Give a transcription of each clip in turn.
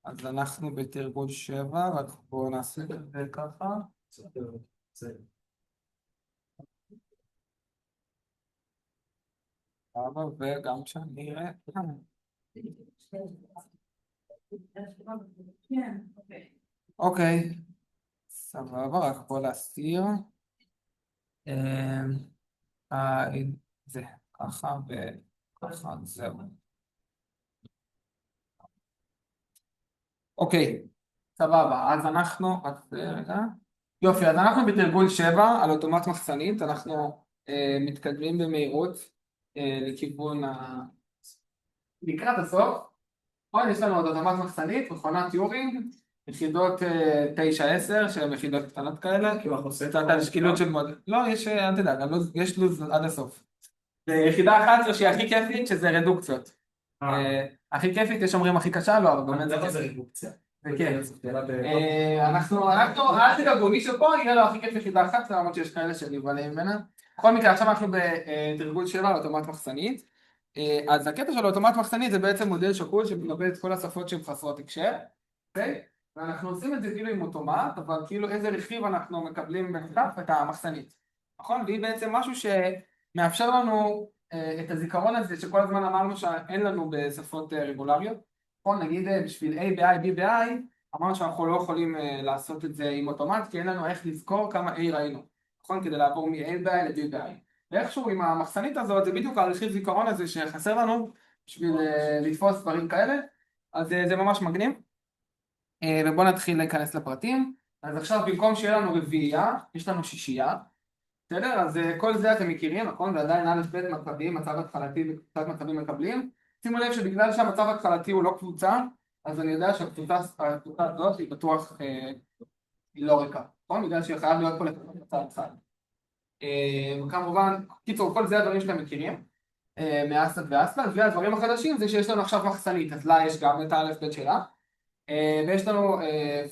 אז אנחנו בתרגול 7, רק בואו נעשה את זה ככה. וגם שאני אראה. אוקיי, סבבה, רק בואו להסתיר. אה, זה ככה וככה, זהו. אוקיי, סבבה, אז אנחנו, רגע. יופי, אז אנחנו בתרגול 7 על אוטומט מחסנית, אנחנו מתקדמים במהירות לכיוון לקראת הסוף. נכון, יש לנו עוד אוטומט מחסנית, מכונת טיורינג, יחידות 9-10 שהן יחידות קטנות כאלה. קצת על שקילות של מודל. לא, יש, אל תדאג, יש לו"ז עד הסוף. יחידה 11 שהיא הכי כיפית, שזה רדוקציות. הכי כיפית, יש אומרים הכי קשה, לא, אבל באמת זה כיף. זה רדוקציה. וכן, אנחנו, אל תדאגו, מי שפה יהיה לו הכי כיף יחידה אחת, למרות שיש כאלה שנבהלים ממנה. בכל מקרה, עכשיו אנחנו בתרגול 7 על אוטומט מחסנית. אז הקטע של אוטומט מחסנית זה בעצם מודל שקול שמקבל את כל השפות שהן חסרות הקשר, אוקיי? ואנחנו עושים את זה כאילו עם אוטומט, אבל כאילו איזה רכיב אנחנו מקבלים בנוסף את המחסנית, נכון? והיא בעצם משהו שמאפשר לנו את הזיכרון הזה שכל הזמן אמרנו שאין לנו בשפות רגולריות, נכון? נגיד בשביל A ב-I, B ב-I, אמרנו שאנחנו לא יכולים לעשות את זה עם אוטומט, כי אין לנו איך לזכור כמה A ראינו, נכון? כדי לעבור מ-A ב-I ל-B ב-I. ואיכשהו עם המחסנית הזאת, זה בדיוק הרכיב זיכרון הזה שחסר לנו בשביל לתפוס דברים כאלה, אז זה ממש מגניב. ובואו נתחיל להיכנס לפרטים. אז עכשיו במקום שיהיה לנו רביעייה, יש לנו שישייה. בסדר? אז כל זה אתם מכירים, נכון? זה עדיין א' ב' מצבים, מצב התחלתי וקבוצת מצבים מקבלים. שימו לב שבגלל שהמצב התחלתי הוא לא קבוצה, אז אני יודע שהקבוצה הזאת היא בטוח היא לא ריקה, נכון? בגלל שהיא חייב להיות פה לפחות מצב אחד. וכמובן, קיצור, כל זה הדברים שאתם מכירים מאסטת ואסטת, והדברים החדשים זה שיש לנו עכשיו מחסנית, אז לה יש גם את האלף בית שלה, ויש לנו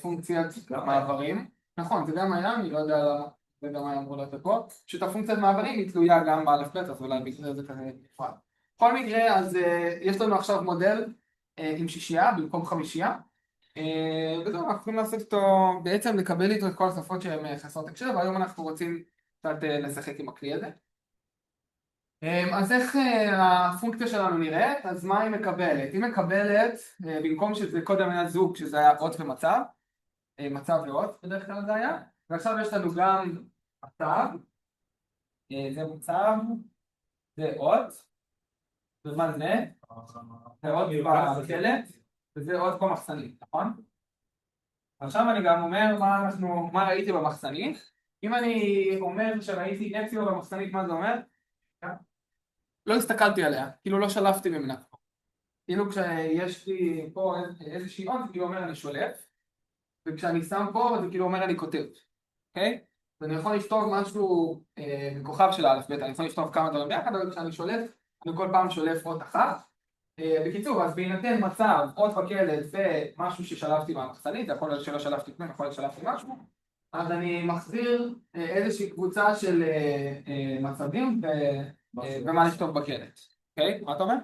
פונקציית מעברים, נכון, זה גם היה, אני לא יודע למה, זה גם היה אמור להיות פה, פשוט הפונקציית מעברים היא תלויה גם באלף בית, אז אולי בגלל זה כזה נפרד. בכל מקרה, אז יש לנו עכשיו מודל עם שישייה במקום חמישייה, וזהו, אנחנו צריכים לעשות איתו, בעצם לקבל איתו את כל השפות שהן חסרות הקשר, והיום אנחנו רוצים קצת לשחק עם הכלי הזה. אז איך הפונקציה שלנו נראית? אז מה היא מקבלת? היא מקבלת, במקום שזה קודם היה זוג, שזה היה אות ומצב, מצב ואות בדרך כלל זה היה, ועכשיו יש לנו גם מצב, זה מצב, זה אות, ומה זה? זה אות בקלט, וזה אות פה מחסנית, נכון? עכשיו אני גם אומר מה ראיתי במחסנית. אם אני אומר שראיתי אקסיו במחסנית, מה זה אומר? לא הסתכלתי עליה, כאילו לא שלפתי ממנה. כאילו כשיש לי פה איזושהי אות, זה כאילו אומר אני שולף, וכשאני שם פה, זה כאילו אומר אני כותב, אוקיי? ואני יכול לכתוב משהו בכוכב של האלף בית, אני יכול לכתוב כמה דברים ביחד, אבל כשאני שולף, אני כל פעם שולף אות אחת. בקיצור, אז בהינתן מצב, אות בקלט ומשהו ששלפתי מהמחסנית, זה יכול להיות שלא שלפתי כלום, יכול להיות ששלפתי משהו, אז אני מחזיר איזושהי קבוצה של מצבים ומה לכתוב בקלט. אוקיי? מה אתה אומר?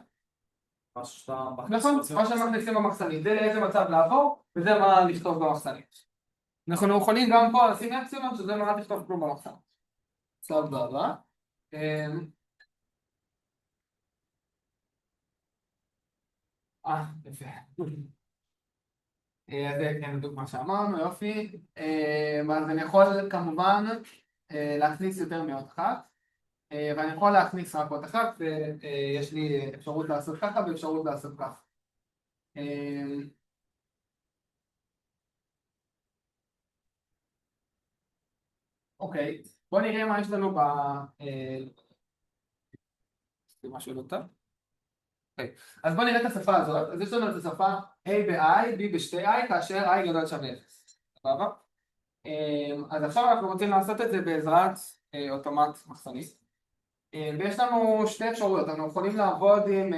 נכון, מה שמכניסים במחסנית, זה לאיזה מצב לעבור, וזה מה לכתוב במחסנית. אנחנו יכולים גם פה לשים אקסיומות, שזה מה לכתוב כלום במחסנית. סבבה. יפה. אז זה כן בדיוק מה שאמרנו, יופי. אז אני יכול כמובן להכניס יותר מאות אחת, ואני יכול להכניס רק אות אחת, ויש לי אפשרות לעשות ככה ואפשרות לעשות ככה. אוקיי, בואו נראה מה יש לנו זה משהו לא טוב. אוקיי, אז בואו נראה את השפה הזאת. אז יש לנו את השפה A ב-I, B ב-2I, כאשר I גדול שווה 0. סבבה? אז עכשיו אנחנו רוצים לעשות את זה בעזרת אוטומט מחסנית. ויש לנו שתי אפשרויות, אנחנו יכולים לעבוד עם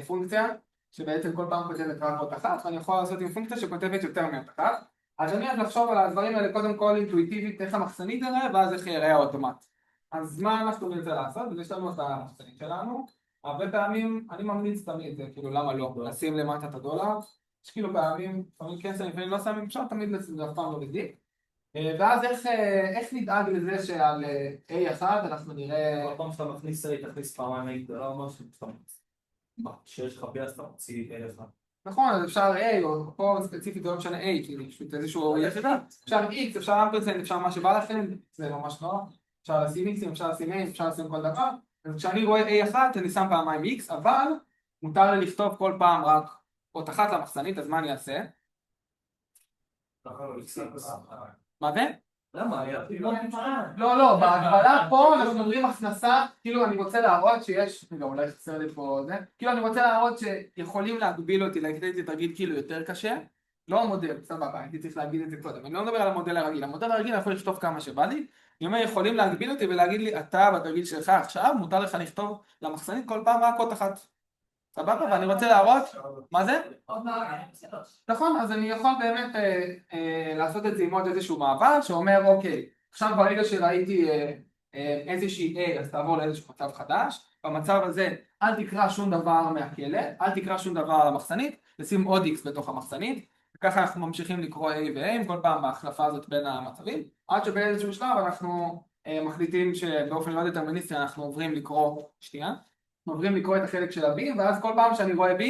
פונקציה שבעצם כל פעם כותבת רק אות אחת, ואני יכול לעשות עם פונקציה שכותבת יותר מאות אחת. אז אני הולך לחשוב על הדברים האלה קודם כל אינטואיטיבית איך המחסנית תראה, ואז איך יראה האוטומט. אז מה אנחנו נרצה לעשות? אז יש לנו את המחסנית שלנו, הרבה פעמים אני ממליץ תמיד, כאילו למה לא, לשים למטה את הדולר, יש כאילו פעמים, לפעמים כן שמים, לפעמים לא שמים, אפשר תמיד זה אף פעם לא בדיוק. ואז איך נדאג לזה שעל A1 אנחנו נראה... כל פעם שאתה מכניס A, תכניס פעמיים A גדולה או משהו, שיש לך B אז אתה מוציא A1. נכון, אז אפשר A, או פה ספציפית לא משנה A, כאילו פשוט איזשהו יחידה. אפשר X, אפשר אמפרסנט, אפשר מה שבא לכם, זה ממש נורא. אפשר לשים X, אפשר לשים A, אפשר לשים כל דבר. אז כשאני רואה A1, אני שם פעמיים X, אבל מותר לי לכתוב כל פעם רק אות אחת למחסנית, אז מה אני אעשה? מה זה? למה? לא, בהגבלה פה אנחנו אומרים הכנסה, כאילו אני רוצה להראות שיש, רגע אולי חסר לי פה זה, כאילו אני רוצה להראות שיכולים להגביל אותי, להגיד את זה תרגיל כאילו יותר קשה, לא המודל, סבבה, הייתי צריך להגיד את זה קודם, אני לא מדבר על המודל הרגיל, המודל הרגיל אני יכול לכתוב כמה שבא לי, אני אומר יכולים להגביל אותי ולהגיד לי אתה בתרגיל שלך עכשיו מותר לך לכתוב למחסנית כל פעם רק אות אחת, סבבה, ואני רוצה להראות, מה זה? נכון, אז אני יכול באמת לעשות את זה עם עוד איזשהו מעבר שאומר אוקיי, עכשיו ברגע שראיתי איזושהי A אז תעבור לאיזשהו מצב חדש, במצב הזה אל תקרא שום דבר מהקלט, אל תקרא שום דבר על המחסנית, תשים עוד X בתוך המחסנית, וככה אנחנו ממשיכים לקרוא A ו-A כל פעם בהחלפה הזאת בין המצבים, עד שבאיזשהו שלב אנחנו מחליטים שבאופן לא דטרמיניסטי אנחנו עוברים לקרוא, שנייה, עוברים לקרוא את החלק של ה-B, ואז כל פעם שאני רואה B,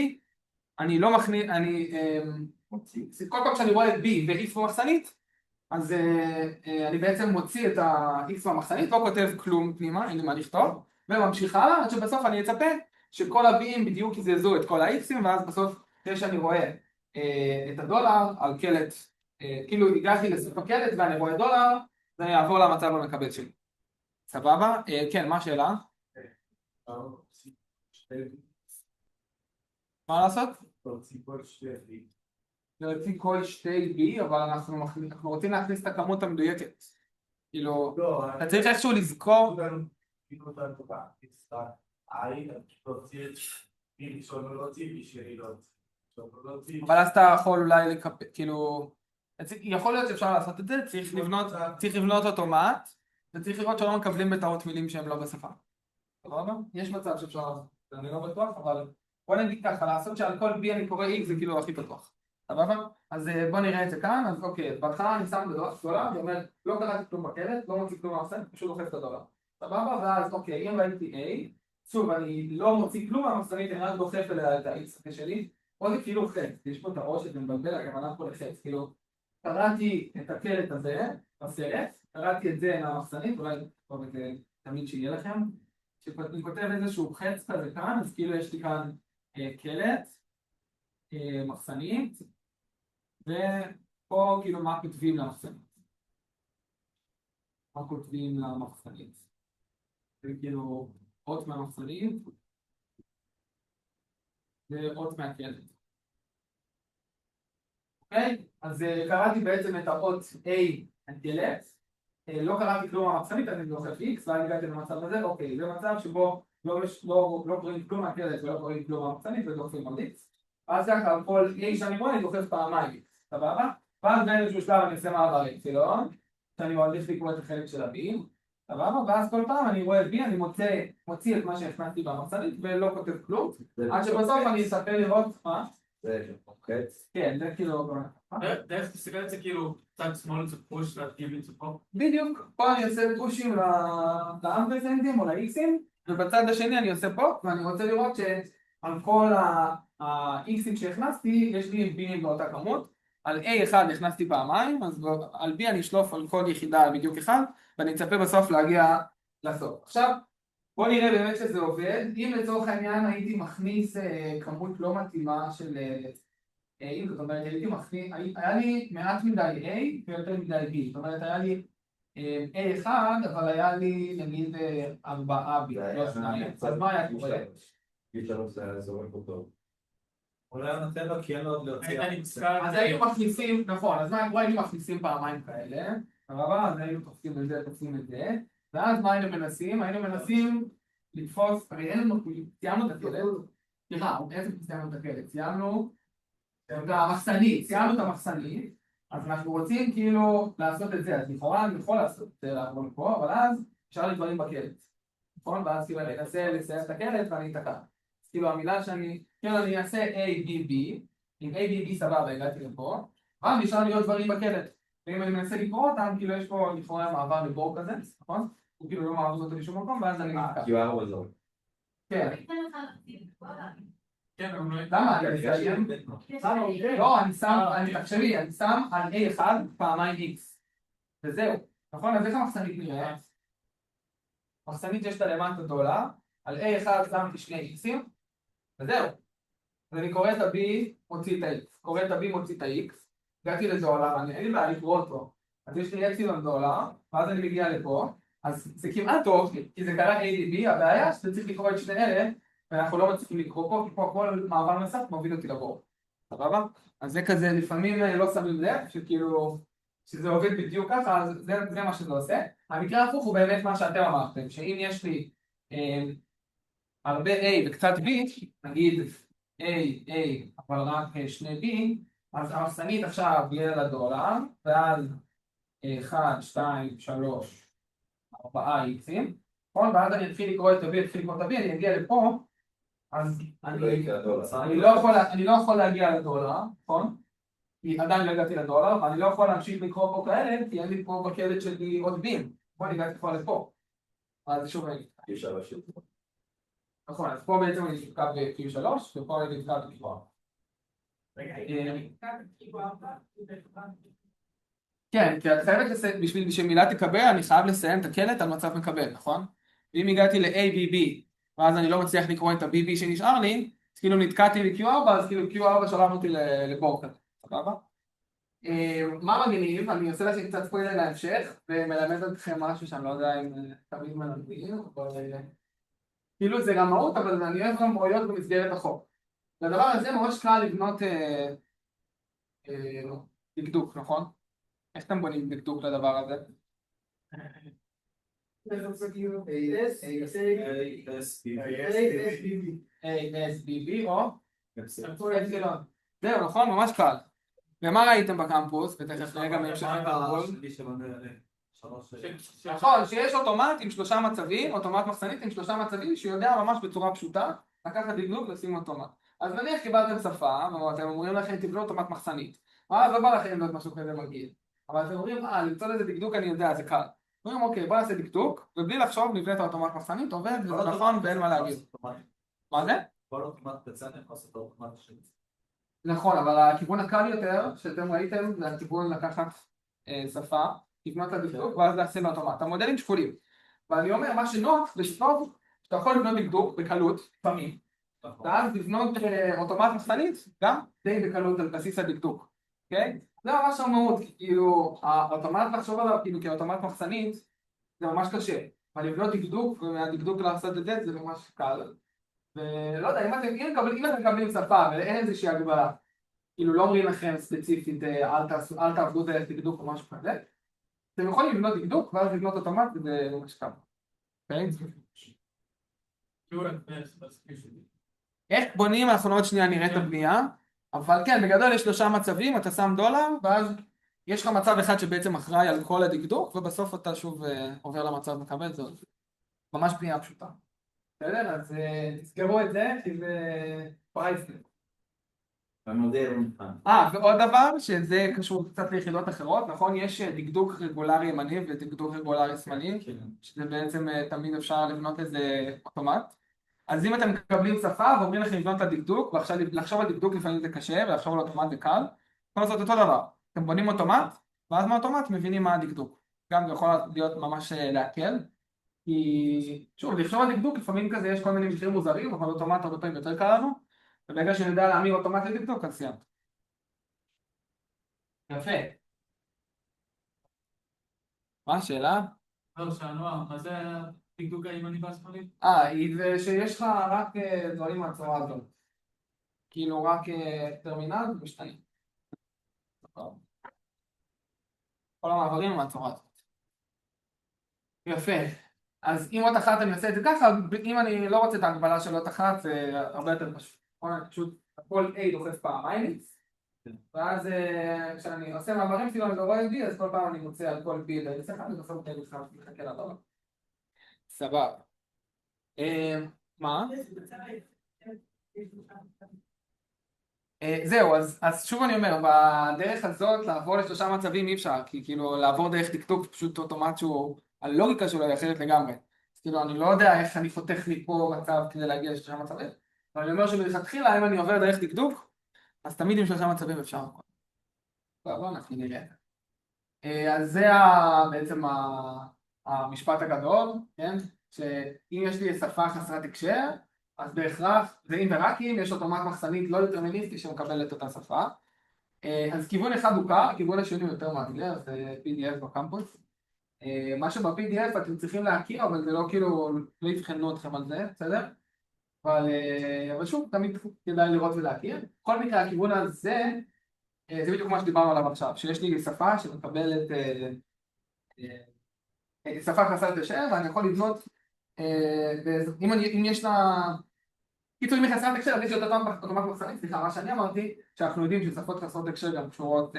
אני לא מכניס, כל פעם שאני רואה B ו-X במחסנית, אז אני בעצם מוציא את ה-X במחסנית, לא כותב כלום פנימה, אין לי מה לכתוב, וממשיך הלאה, עד שבסוף אני אצפה שכל ה-B'ים בדיוק יזזו את כל ה-X'ים, ואז בסוף, אחרי שאני רואה את הדולר על קלט, כאילו הגעתי לסוף הקלט ואני רואה דולר, אז אני אעבור למצב המקבל שלי. סבבה? כן, מה השאלה? מה לעשות? להוציא כל שתי B, אבל אנחנו רוצים להכניס את הכמות המדויקת. כאילו, אתה צריך איכשהו לזכור... אבל אז אתה יכול אולי לקפל, כאילו... יכול להיות שאפשר לעשות את זה, צריך לבנות אוטומט, וצריך לראות שלא מקבלים בטעות מילים שהם לא בשפה. יש מצב שאפשר לעשות, אני לא בטוח, אבל בוא נגיד ככה, לעשות שעל כל B אני קורא X זה כאילו הכי בטוח. סבבה? אז בוא נראה את זה כאן, אז אוקיי, בהתחלה אני שם דולר, אני אומר, לא קראתי כלום בקלט, לא מוציא כלום מהמחסנית, פשוט דוחף את הדולר. סבבה? ואז אוקיי, אם ראיתי A, שוב, אני לא מוציא כלום מהמחסנית, אני רק דוחף אליה את ה-X שלי, או זה כאילו חץ, יש פה את הראש שזה מבלבל, הכוונה פה לחץ, כאילו, קראתי את הקלט הזה, בסרט, קראתי את זה מהמחסנית, אולי טוב את זה תמיד שיהיה לכם, כשאני כותב איזשהו חץ כזה כאן, אז כאילו יש לי כאן קלט, מחסנית, ופה כאילו מה כותבים למחסנית. מה כותבים למחסנית. זה כאילו אות מהמחסנית, ואות מהקלט. אוקיי? אז קראתי בעצם את האות A הקלט, לא קראתי כלום מהמחסנית, אני דוחף X, ואז הגעתי למצב הזה, אוקיי, זה מצב שבו לא קוראים כלום מהקלט ולא קוראים כלום מהמחסנית ודוחפים עוד X. אז ככה, על כל A שאני רואה, אני דוחף פעמיים X, סבבה? ואז באיזשהו שלב אני עושה מעבר אפסילון, שאני מעדיף לקרוא את החלק של ה-B, סבבה? ואז כל פעם אני רואה B, אני מוציא את מה שהכנסתי במחסנית ולא כותב כלום, עד שבסוף אני אספר לראות מה? זה חץ. כן, זה כאילו... דרך תסתכל על זה כאילו, צד שמאל זה פוש והגיבים זה פה. בדיוק, פה אני עושה פושים לאמפרסנטים או ל-X'ים, ובצד השני אני עושה פה, ואני רוצה לראות שעל כל ה-X'ים שהכנסתי, יש לי B'ים באותה כמות, על A1 הכנסתי פעמיים, אז על B אני אשלוף על כל יחידה בדיוק אחד, ואני אצפה בסוף להגיע לסוף. עכשיו, בוא נראה באמת שזה עובד, אם לצורך העניין הייתי מכניס כמות לא מתאימה של A, זאת אומרת, היה לי מעט מדי A ויותר מדי B, זאת אומרת, היה לי A1, אבל היה לי נגיד 4 B, לא 2, אז מה היה קורה? אולי הוא נותן לו כי אין לו עוד להוציא. אז היינו מכניסים, נכון, אז מה היה קורה? היינו מכניסים פעמיים כאלה, אז היינו תופסים את זה, תופסים את זה, ואז מה היינו מנסים? היינו מנסים לתפוס, הרי אין לנו, סיימנו את הקלט, סליחה, איזה סיימנו את הקלט? סיימנו את המחסנית, אז אנחנו רוצים כאילו לעשות את זה, אז לכאורה אני יכול לעשות את זה לעבור לפה, אבל אז אפשר לי דברים בקלט, נכון? ואז כאילו אני אנסה לסיים את הקלט ואני אתקע. כאילו המילה שאני, כאילו אני אעשה A, B, B, עם A, B, B סבבה, הגעתי לפה, אבל נשאר לי עוד דברים בקלט. ואם אני מנסה לקרוא אותם, כאילו יש פה לכאורה מעבר לבור כזה, נכון? הוא כאילו לא מעביר אותו לשום מקום, ואז אני נתקע. QR הוא אזור. כן. כן, אבל למה? אני אסיים? לא, תחשבי, אני שם על A1 פעמיים X. וזהו. נכון? אז איך המחסנית נראה? מחסנית יש את למטה דולר, על A1 שמתי שני X'ים, וזהו. אז אני קורא את ה-B, מוציא את ה-X. קורא את ה-B, מוציא את ה-X. הגעתי לדולר, אין לי בעיה לקרוא אותו. אז יש לי אפסילון דולר, ואז אני מגיע לפה, אז זה כמעט טוב, כי זה קרה ADB, הבעיה שאתה צריך לקרוא את שני אלה, ואנחנו לא מצליחים לקרוא פה, כי פה כל מעבר נוסף מוביל אותי לבור. סבבה? אז זה כזה, לפעמים לא שמים לב, שכאילו, שזה עובד בדיוק ככה, אז זה מה שזה עושה. המקרה ההפוך הוא באמת מה שאתם אמרתם, שאם יש לי הרבה A וקצת B, נגיד A, אבל רק שני B, אז המחסנית עכשיו יהיה לדולר, ואז 1, 2, 3, 4 איקסים, נכון? ואז אני אתחיל לקרוא את ה-B, אני אגיע לפה, אז אני לא יכול להגיע לדולר, נכון? כי עדיין לא הגעתי לדולר, ואני לא יכול להמשיך לקרוא פה כאלה, כי אין לי פה בקלט שלי עוד בים. פה אני הגעתי כבר לפה. אז שוב אני נתקע. נכון, אז פה בעצם אני נתקע ב-Q3, ופה אני נתקע ב-Q4. כן, כי את חייבת לסיים, בשביל שמילה תקבל, אני חייב לסיים את הקלט על מצב מקבל, נכון? ואם הגעתי ל-ABB, ואז אני לא מצליח לקרוא את ה-BB שנשאר לי, אז כאילו נתקעתי ל-Q4, אז כאילו Q4 שלח אותי לבור כזה, סבבה? מה מגניב? אני עושה לכם קצת ספוילר להמשך, ומלמד אתכם משהו שאני לא יודע אם תמיד מלמדים, אבל כאילו זה רמאות, אבל אני אוהב רמאויות במסגרת החוק. לדבר הזה ממש קל לבנות דקדוק, נכון? איך אתם בונים דקדוק לדבר הזה? ASBB או? זהו, נכון? ממש קל. ומה ראיתם בקמפוס? ותכף נראה גם בהמשך התרגול. נכון, שיש אוטומט עם 3 מצבים, אוטומט מחסנית עם 3 מצבים שיודע ממש בצורה פשוטה לקחת דקדוק ולשים אוטומט. אז נניח קיבלתם שפה, ואתם אומרים לכם תבנו אוטומט מחסנית. ואז לא בא לכם לבנות משהו כזה מגעיל. אבל אתם אומרים, למצוא לזה דקדוק אני יודע, זה קל. אומרים, אוקיי, בוא נעשה דקדוק, ובלי לחשוב נבנה את האוטומט מחסנית, עובד, וזה נכון ואין מה להגיד. מה זה? כל אוטומט קצה אני יכול לעשות אוטומט שני. נכון, אבל הכיוון הקל יותר שאתם ראיתם זה הכיוון לקחת שפה, לבנות לה דקדוק ואז להשים אוטומט. המודלים שקולים. ואני אומר, מה שנוח ושטוב, שאתה יכול לבנות דקדוק בקלות, לפעמים, ואז לבנות אוטומט מחסנית גם די בקלות על בסיס הדקדוק. אוקיי? זה ממש המהות, כאילו, האוטומט לחשוב עליו כאילו כאוטומט מחסנית זה ממש קשה. אבל לבנות דקדוק ומהדקדוק לעשות את זה זה ממש קל. ולא יודע, אם אתם מקבלים שפה ואין איזושהי הגבלה, כאילו לא אומרים לכם ספציפית אל תעבדו דקדוק או משהו כזה, אתם יכולים לבנות דקדוק ואז לבנות אוטומט וזה ממש קל. איך בונים? אנחנו עוד שנייה נראה את הבנייה, אבל כן, בגדול יש 3 מצבים, אתה שם דולר ואז יש לך מצב אחד שבעצם אחראי על כל הדקדוק ובסוף אתה שוב עובר למצב מקבל, זה ממש בנייה פשוטה. בסדר? אז תזכרו את זה כי זה פרייסלס. ועוד דבר שזה קשור קצת ליחידות אחרות, נכון? יש דקדוק רגולרי ימני ודקדוק רגולרי שמאלי, שזה בעצם תמיד אפשר לבנות איזה אוטומט. אז אם אתם מקבלים שפה ואומרים לכם לבנות את הדקדוק, ועכשיו לחשוב על דקדוק לפעמים זה קשה, ולחשוב על אוטומט זה קל, יכול לעשות אותו דבר. אתם בונים אוטומט, ואז מהאוטומט מבינים מה הדקדוק. גם זה יכול להיות ממש להקל. כי שוב, לחשוב על דקדוק, לפעמים כזה יש כל מיני מקרים מוזרים, אבל אוטומט הרבה פעמים יותר קל לנו, וברגע שאני יודע להמיר אוטומט לדקדוק, אז סיימת. יפה. מה השאלה? לא, שענוע, מה זה דקדוק הימני והשמאלי? זה שיש לך רק דברים מהצורה הזאת. כאילו רק טרמינל ומשתנים. כל המעברים מהצורה הזאת. יפה. אז אם עוד אחת אני עושה את זה ככה, אם אני לא רוצה את ההגבלה של עוד אחת, זה הרבה יותר פשוט. פשוט כל A דוחף פעמיים, ואז כשאני עושה מעברים כאילו אני לא רואה B, אז כל פעם אני מוצא על כל B ואני עושה אחד ודוחף את A בכלל, מחכה לדבר. סבבה. מה? זהו, אז שוב אני אומר, בדרך הזאת לעבור לשלושה מצבים אי אפשר, כי כאילו לעבור דרך דקדוק פשוט אוטומט שהוא, הלוגיקה שלו היא אחרת לגמרי. אז כאילו אני לא יודע איך אני חותך מפה מצב כדי להגיע לשלושה מצבים, אבל אני אומר שמלכתחילה אם אני עובר דרך דקדוק, אז תמיד עם שלושה מצבים אפשר. בוא אנחנו נראה. אז זה בעצם המשפט הגדול, כן? שאם יש לי שפה חסרת הקשר, אז בהכרח, זה אם ורק אם יש אוטומט מחסנית לא דטרמיניסטי שמקבל את אותה שפה. אז כיוון אחד הוא קר, הכיוון השני הוא יותר מאתגר, זה PDF בקמפוס. מה שב-PDF אתם צריכים להכיר, אבל זה לא כאילו, לא יבחנו אתכם על זה, בסדר? אבל שוב, תמיד כדאי לראות ולהכיר. בכל מקרה, הכיוון הזה, זה בדיוק מה שדיברנו עליו עכשיו, שיש לי שפה שמקבלת שפה חסרת הקשר, ואני יכול לבנות, אם יש לה, קיצור, אם היא חסרת הקשר, אז יש יותר אוטומט מחסנית, סליחה, מה שאני אמרתי, שאנחנו יודעים ששפות חסרות הקשר גם קשורות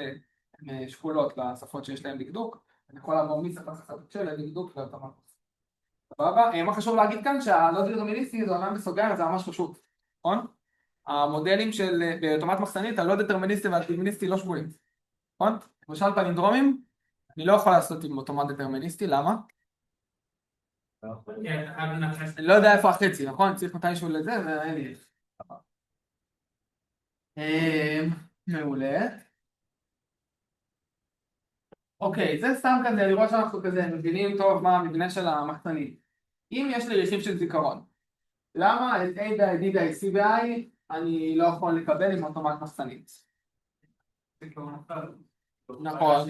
שקולות לשפות שיש להן דקדוק, אני יכול לעבור משפה חסרת הקשר לדקדוק לאוטומט מחסנית. סבבה? מה חשוב להגיד כאן שהלא דטרמיניסטי זה אומנם בסוגריים, זה ממש חשוב, נכון? המודלים של באוטומט מחסנית, הלא דטרמיניסטי והדטרמיניסטי לא שבויים, נכון? למשל פלינדרומים, אני לא יכול לעשות עם אוטומט דטרמיניסטי, למה? אני לא יודע איפה החצי, נכון? צריך מתישהו לזה, ואין לי. מעולה. אוקיי, זה סתם כזה, לראות שאנחנו כזה מבינים טוב מה המבנה של המחסנית. אם יש לי רכיב של זיכרון, למה את A ב-I, D ב-I, C ב-I אני לא יכול לקבל עם אוטומט מחסנית? נכון.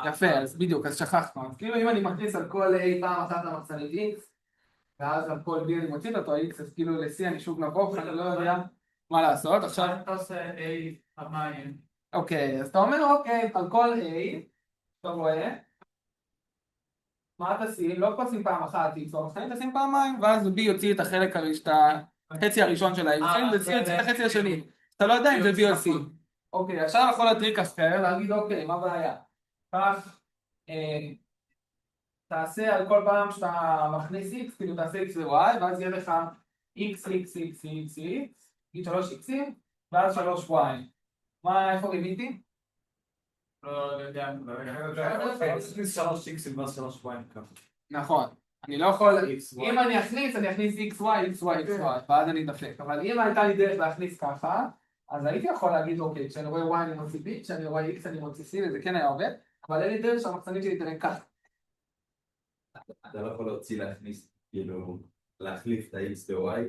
יפה, אז בדיוק, אז שכחנו. אז כאילו אם אני מכניס על כל A פעם אחת למחסנית X, ואז על כל B אני מוציא אותו X, אז כאילו ל-C אני שוב נבוך, אני לא יודע מה לעשות. עכשיו אתה עושה A המים. אוקיי, אז אתה אומר אוקיי, על כל A, אתה רואה, מה תשים? לא תשים פעם אחת X במחסנית, תשים פעמיים, ואז B יוציא את החצי הראשון של ה-X, ו-C יוציא את החצי השני. אתה לא יודע אם זה B או C. אוקיי, עכשיו יכול הטריק אחר, להגיד אוקיי, מה הבעיה? כך, תעשה על כל פעם שאתה מכניס X, כאילו תעשה X ו-Y, ואז יהיה לך X, X, X, X, X, נגיד 3 X'ים, ואז 3 Y. מה, איפה רימיתי? לא יודע. נכון, אני לא יכול, אם אני אכניס XY, XY, XY, ואז אני אדפק, אבל אם הייתה לי דרך להכניס ככה, אז הייתי יכול להגיד אוקיי, כשאני רואה Y אני מוציא B, כשאני רואה X אני מוציא C, וזה כן היה עובד, אבל אין לי דרך שהמחסנית שלי תראה ככה. אתה לא יכול להכניס, כאילו, להחליף את ה-X ב-Y,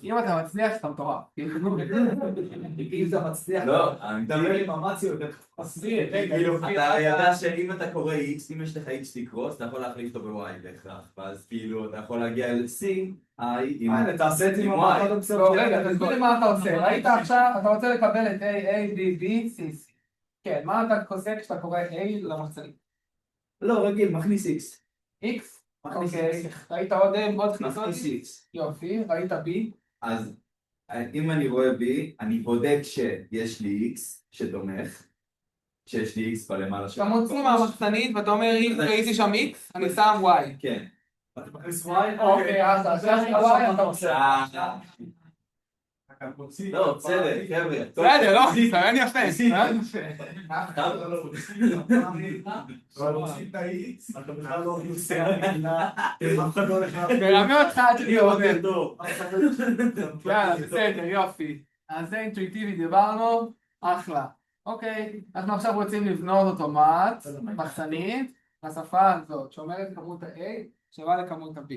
אם אתה מצליח, אתה מטורף. אם אתה מצליח, לא, אני דבר עם אמציה יותר כאילו, אתה יודע שאם אתה קורא X, אם יש לך X לקרוס, אתה יכול להחליף אותו ב-Y בהכרח, ואז כאילו, אתה יכול להגיע ל-C, I, תעשה את זה עם המערכות. רגע, תסביר לי מה אתה עושה. ראית עכשיו, אתה רוצה לקבל את A, B, B, C, C. כן, מה אתה עושה כשאתה קורא A למחסנית? לא, רגיל, מכניס X. X? אוקיי, ראית עוד כניסות? מכניס X. יופי, ראית B? אז אם אני רואה B, אני בודק שיש לי X שתומך, שיש לי X בלמעלה של... אתה מוציא מהמחסנית ואתה אומר אם ראיתי שם X, אני שם Y. כן. אתה מכניס Y? אוקיי, אז עכשיו אתה עושה. לא, בסדר, חבר'ה. בסדר, לא, סרן יפה. מרמה אותך עד שתהיה עודד. יאללה, בסדר, יופי. אז זה אינטואיטיבי, דיברנו, אחלה. אוקיי, אנחנו עכשיו רוצים לבנות אוטומט, מחסנית, לשפה הזאת, שאומרת כמות ה-A שווה לכמות ה-B.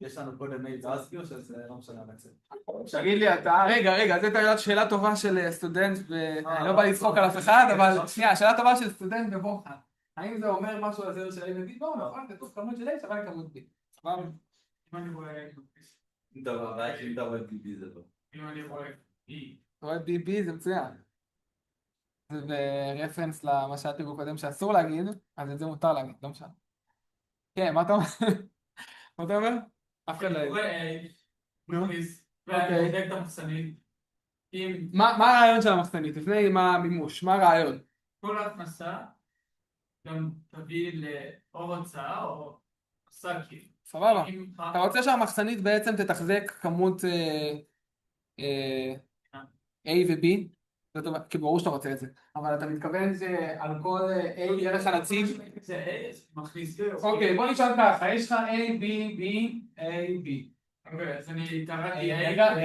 יש לנו קודם מייל ואסקי או שזה לא משנה בעצם? תגיד לי אתה, רגע, זו הייתה שאלה טובה של סטודנט, ואני לא בא לצחוק על אף אחד, אבל שנייה, שאלה טובה של סטודנט בבוחן. האם זה אומר משהו על זה של A ו-B? לא, נכון, כתוב כמות של A שווה לכמות B. אם אני רואה אם אתה רואה BB זה טוב. אם אני רואה E. אתה רואה BB זה מצוין. זה ברפרנס למה שהתיאור קודם שאסור להגיד, אז את זה מותר להגיד, לא משנה. כן, מה אתה אומר? מה אתה אומר? אף אחד לא יודע. מכניס, ואני בודק את המחסנית. מה הרעיון של המחסנית? לפני מה המימוש? מה הרעיון? כל הכנסה גם תביא לאו הוצאה או עושה כאילו. סבבה. אתה רוצה שהמחסנית בעצם תתחזק כמות A ו-B, זאת אומרת, כי ברור שאתה רוצה את זה, אבל אתה מתכוון שעל כל A יהיה לך נציג? זה מכניס. אוקיי, בוא נשאל ככה, יש לך A, B, B, A, B. אז אני קראתי רגע, A,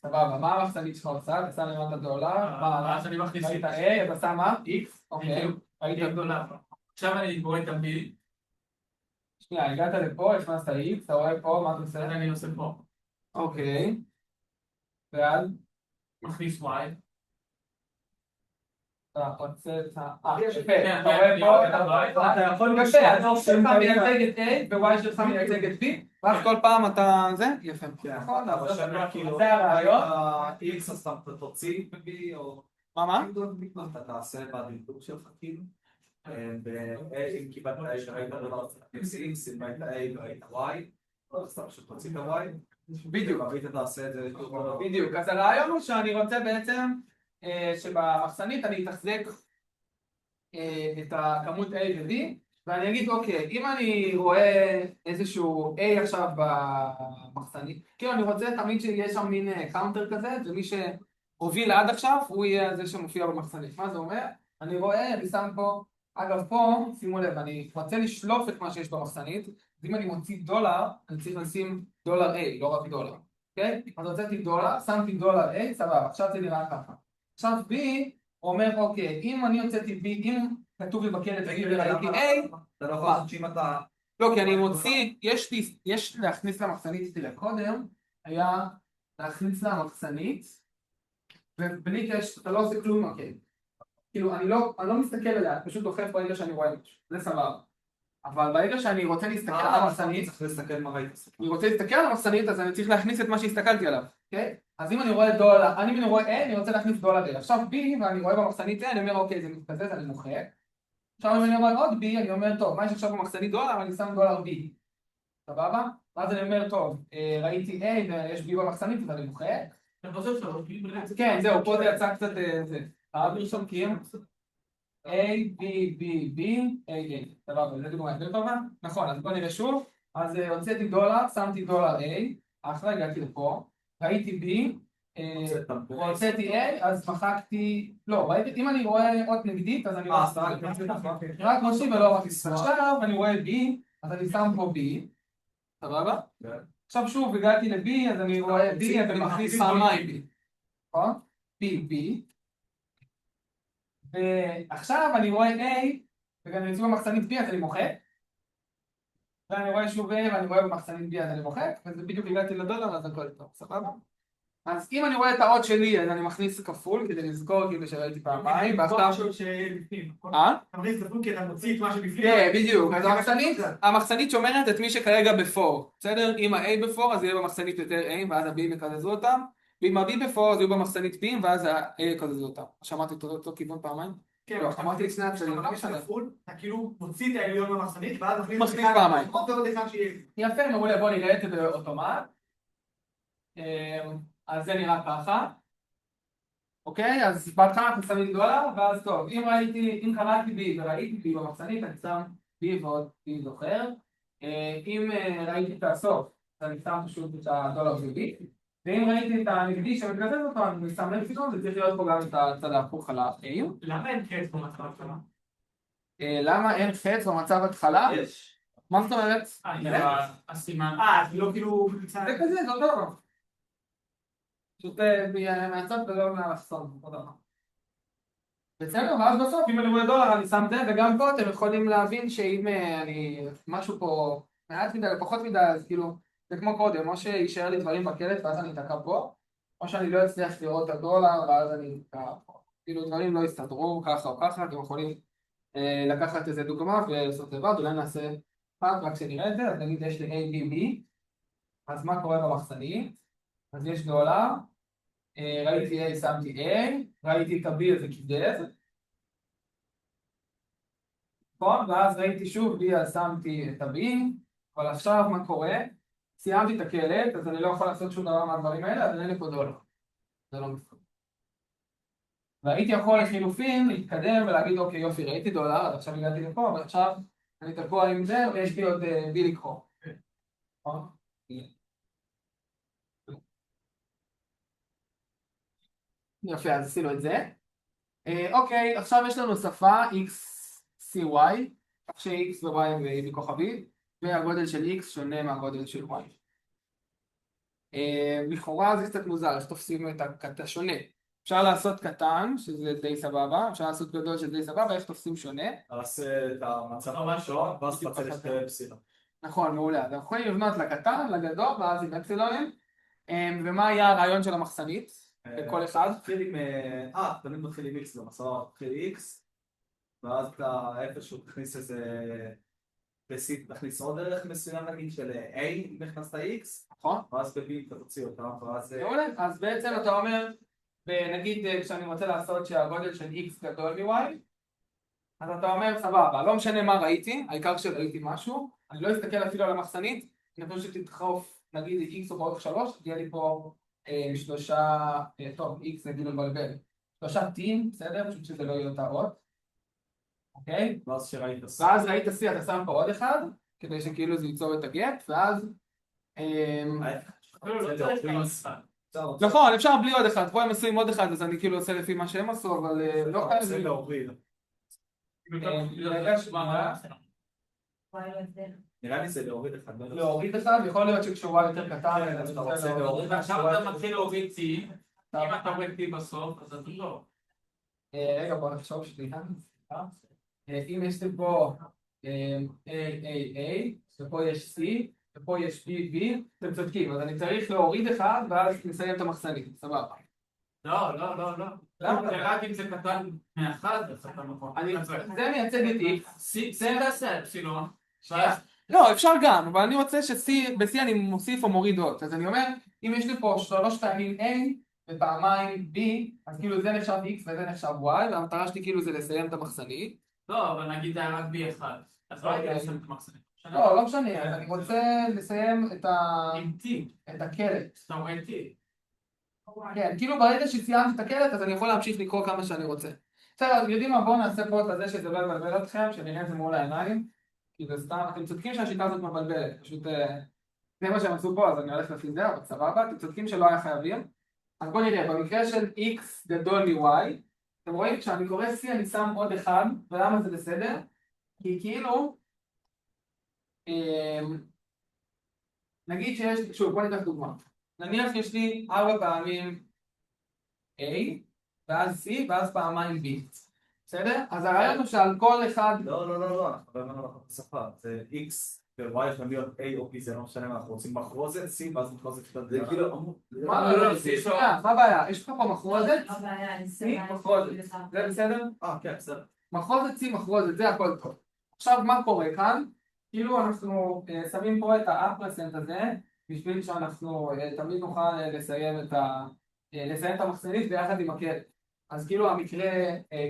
סבבה, מה המחסנית שלך עושה? אתה שם למטה דולר, מה? אז אני מכניס ראית A, אתה שם מה? X, אוקיי, ראית דולר. עכשיו אני קורא את ה-B, שנייה, הגעת לפה, הכנסת X, אתה רואה פה, מה אתה עושה? אז אני עושה פה. אוקיי, ואז מכניס Y. אתה רוצה את ה... יפה, אתה רואה פה, אתה יכול יפה, אז X שלך מייצג את A ו-Y שלך מייצג את B, ואז כל פעם אתה... זה? יפה. נכון, זה הרעיון. X אז אתה תוציא ב-B או... מה? אתה תעשה בדקדוק שלך כאילו. אם קיבלת A שראית דבר X, אם ראית A וראית Y, אז אתה פשוט תוציא את ה-Y. בדיוק. ואתה תעשה את זה. בדיוק, אז הרעיון הוא שאני רוצה בעצם שבמחסנית אני אתחזק את הכמות A ו-B, ואני אגיד אוקיי, אם אני רואה איזשהו A עכשיו במחסנית, כאילו אני רוצה תמיד שיהיה שם מין קאונטר כזה, ומי שהוביל עד עכשיו הוא יהיה זה שמופיע במחסנית. מה זה אומר? אני רואה, אני שם פה, אגב פה, שימו לב, אני רוצה לשלוף את מה שיש במחסנית, אז אם אני מוציא דולר, אני צריך לשים דולר A, לא רק דולר, אוקיי? אז הוצאתי דולר, שמתי דולר A, סבבה, עכשיו זה נראה ככה. עכשיו B אומר, אוקיי, אם אני הוצאתי B, אם כתוב לי בקלט B וראיתי A, אתה לא יכול לעשות שאם אתה... לא, כי אני מוציא, יש להכניס למחסנית, תראה, קודם היה להכניס למחסנית, ובלי קש, אתה לא עושה כלום, אוקיי. כאילו, אני לא מסתכל עליה, אני פשוט דוחף ברגע שאני רואה משהו, זה סבבה. אבל ברגע שאני רוצה להסתכל על המחסנית, צריך להסתכל מה ראית. אני רוצה להסתכל על המחסנית, אז אני צריך להכניס את מה שהסתכלתי עליו, אוקיי? אז אם אני רואה דולר, אם אני רואה A, אני רוצה להכניס דולר A. עכשיו B, ואני רואה במחסנית A, אני אומר, אוקיי, זה מתקזז, אני מוחק. עכשיו אם אני רואה עוד B, אני אומר, טוב, מה יש עכשיו במחסנית דולר? אני שם דולר B. סבבה? ואז אני אומר, טוב, ראיתי A ויש B במחסנית, אז אני מוחק. אתה חושב שלא? כן, זהו, פה זה יצא קצת זה. לרשום קים. A, B, B, B, A, A. סבבה, זה דוגמה יותר טובה? נכון, אז בוא נראה שוב. אז הוצאתי דולר, שמתי דולר A, אחרי הגעתי לפה, ראיתי B, הוצאתי A, אז מחקתי, לא, ראיתי, אם אני רואה אות נגדית, אז אני רק מוסיף ולא רק מספר. עכשיו אני רואה B, אז אני שם פה B, סבבה? עכשיו שוב הגעתי ל-B, אז אני רואה B, אז אני מכניס פעמיים B, נכון? B, B, ועכשיו אני רואה A, וגם אני יוצא במחסנית B, אז אני מוחק. ואני רואה שוב A, ואני רואה במחסנית B, אז אני מוחק, וזה בדיוק הגעתי לדולר, אז הכל טוב, סבבה? אז אם אני רואה את האות שלי, אז אני מכניס כפול, כדי לזכור כאילו שראיתי פעמיים, ועכשיו... אתה מכניס כפול כי אתה מוציא את מה שבפנים. כן, בדיוק, אז המחסנית שומרת את מי שכרגע בפור, בסדר? אם ה-A בפור, אז יהיה במחסנית יותר A, ואז ה-B יקזזו אותם, ואם ה-B בפור, אז יהיו במחסנית B, ואז ה-A יקזזו אותם. שמעתי את אותו כיוון פעמיים? כן, לא, אמרתי לפני הצדדים, אתה מכניס כפול, אתה כאילו מוציא את העליון במחסנית, ואז מכניס פעמיים. עוד אחד שיהיה. יפה, מעולה, בוא נראה את זה באוטומט. אז זה נראה ככה. אוקיי, אז בהתחלה אנחנו שמים דולר, ואז טוב, אם קראתי B וראיתי B במחסנית, אני שם B ועוד B זוכר. אם ראיתי את הסוף, אז אני שם פשוט את הדולר של B. ואם ראיתי את הנגדי שמתגזז אותו, אני שם לב פתאום, זה צריך להיות פה גם את הצד ההפוך על ה-A. למה אין קץ במצב התחלה? למה אין חץ במצב התחלה? יש. מה זאת אומרת? הסימן. זה לא כאילו... זה כזה, זה אותו דבר. פשוט מהצד ולא מהאלכסון, אותו דבר. בסדר, ואז בסוף, אם אני רואה דולר, אני שם זה, וגם פה אתם יכולים להבין שאם אני... משהו פה מעט מדי, פחות מדי, אז כאילו, זה כמו קודם, או שישאר לי דברים בקלט, ואז אני אתקע פה, או שאני לא אצליח לראות את הדולר, ואז אני אתקע פה. כאילו, דברים לא יסתדרו ככה או ככה, אתם יכולים לקחת איזה דוגמה ולעשות לבד, אולי נעשה פעם, רק שנראה את זה, אז נגיד יש לי A, B, B, אז מה קורה במחסנית? אז יש דולר, ראיתי A, שמתי A, ראיתי את ה-B, אז זה קידד, נכון? ואז ראיתי שוב B, אז שמתי את ה-B, אבל עכשיו מה קורה? סיימתי את הקלט, אז אני לא יכול לעשות שום דבר מהדברים האלה, אז אין לי פה דולר. זה לא מסתכל. והייתי יכול לחילופין להתקדם ולהגיד אוקיי יופי ראיתי דולר, אז עכשיו הגעתי לפה, אבל עכשיו אני תקוע עם זה ויש לי עוד B לקרוא. יופי, אז עשינו את זה. אוקיי, עכשיו יש לנו שפה XCY, כך ש-X ו-Y הם בכוכבית, והגודל של X שונה מהגודל של Y. לכאורה זה קצת מוזר, איך תופסים את השונה. אפשר לעשות קטן, שזה די סבבה, אפשר לעשות גדול שזה די סבבה, איך תופסים שונה. נעשה את המצב הראשון, ואז תפצל את שתי אפסילון. נכון, מעולה. אז אנחנו יכולים לבנות לקטן, לגדול, ואז עם אפסילונים. ומה היה הרעיון של המחסנית? בכל אחד? תמיד מתחיל עם X גם, הסבבה, מתחיל X, ואז אתה איפשהו תכניס איזה... תכניס עוד דרך מסוים נגיד של A, אם נכנסת X, נכון. ואז ב-B אתה תוציא אותה, ואז... מעולה. אז בעצם אתה אומר, נגיד כשאני רוצה לעשות שהגודל של X גדול מ-Y, אז אתה אומר סבבה, לא משנה מה ראיתי, העיקר שראיתי משהו, אני לא אסתכל אפילו על המחסנית, אני חושב שתדחוף נגיד X או באורך 3, תהיה לי פה טוב, X נגיד לבלבל, 3 T, בסדר? פשוט שזה לא יהיה אותה אות. אוקיי? ואז ראית C, אתה שם פה עוד אחד, כדי שכאילו זה ייצור את הגט, ואז... נכון, אפשר בלי עוד אחד, פה הם עשו עם עוד אחד, אז אני כאילו עושה לפי מה שהם עשו, אבל לא חייב... זה להוריד. נראה לי זה להוריד אחד. להוריד אחד, יכול להיות שכשהוא יותר קטן, אתה רוצה להוריד. ועכשיו אתה מתחיל להוריד T, אם אתה רואה T בסוף, אז אתה טוב. רגע, בוא נחשוב שנייה. אם יש לי פה A, ופה יש C, ופה יש B, אתם צודקים, אז אני צריך להוריד אחד, ואז נסיים את המחסנית, סבבה. לא. רק אם זה קטן מאחד, אז אתה נכון. זה מייצג את X. זה תעשה אפסילון. לא, אפשר גם, אבל אני רוצה שב-C אני מוסיף או מוריד עוד. אז אני אומר, אם יש לי פה 3 פעמים A ופעמיים B, אז כאילו זה נחשב X וזה נחשב Y, והמטרה שלי כאילו זה לסיים את המחסנית. לא, אבל נגיד היה רק B1. אז לא הייתי לסיים את המחסנית. לא משנה, אז אני רוצה לסיים עם T. את הקלט. אתה רואה T. כן, כאילו ברגע שסיימתי את הקלט, אז אני יכול להמשיך לקרוא כמה שאני רוצה. בסדר, יודעים מה? בואו נעשה פה את הזה שזה לא יבלבל אתכם, שנראה את זה מול העיניים. כי זה סתם, אתם צודקים שהשיטה הזאת מבלבלת. פשוט זה מה שהם עשו פה, אז אני הולך לפי זה, אבל סבבה. אתם צודקים שלא היה חייבים. אז בואו נראה, במקרה של X גדול מ-Y, אתם רואים, כשאני קורא C אני שם עוד אחד, ולמה זה בסדר? כי כאילו, נגיד שיש, שוב, בואו ניקח דוגמה. נניח יש לי 4 פעמים A, ואז C, ואז פעמיים B. בסדר? אז הרעיון הוא שעל כל אחד... לא, אנחנו באמת לא נכון בשפה. זה X ו-Y יכולים להיות A או B, זה לא משנה מה, אנחנו רוצים מחרוזת, C, ואז מחרוזת קצת... זה כאילו... מה הבעיה? יש לך פה מחרוזת? C, מחרוזת. זה בסדר? כן, בסדר. מחרוזת C, מחרוזת, זה הכל טוב. עכשיו מה קורה כאן? כאילו אנחנו שמים פה את ה-uppercent הזה, בשביל שאנחנו תמיד נוכל לסיים את המחסנית ביחד עם הקלט. אז כאילו המקרה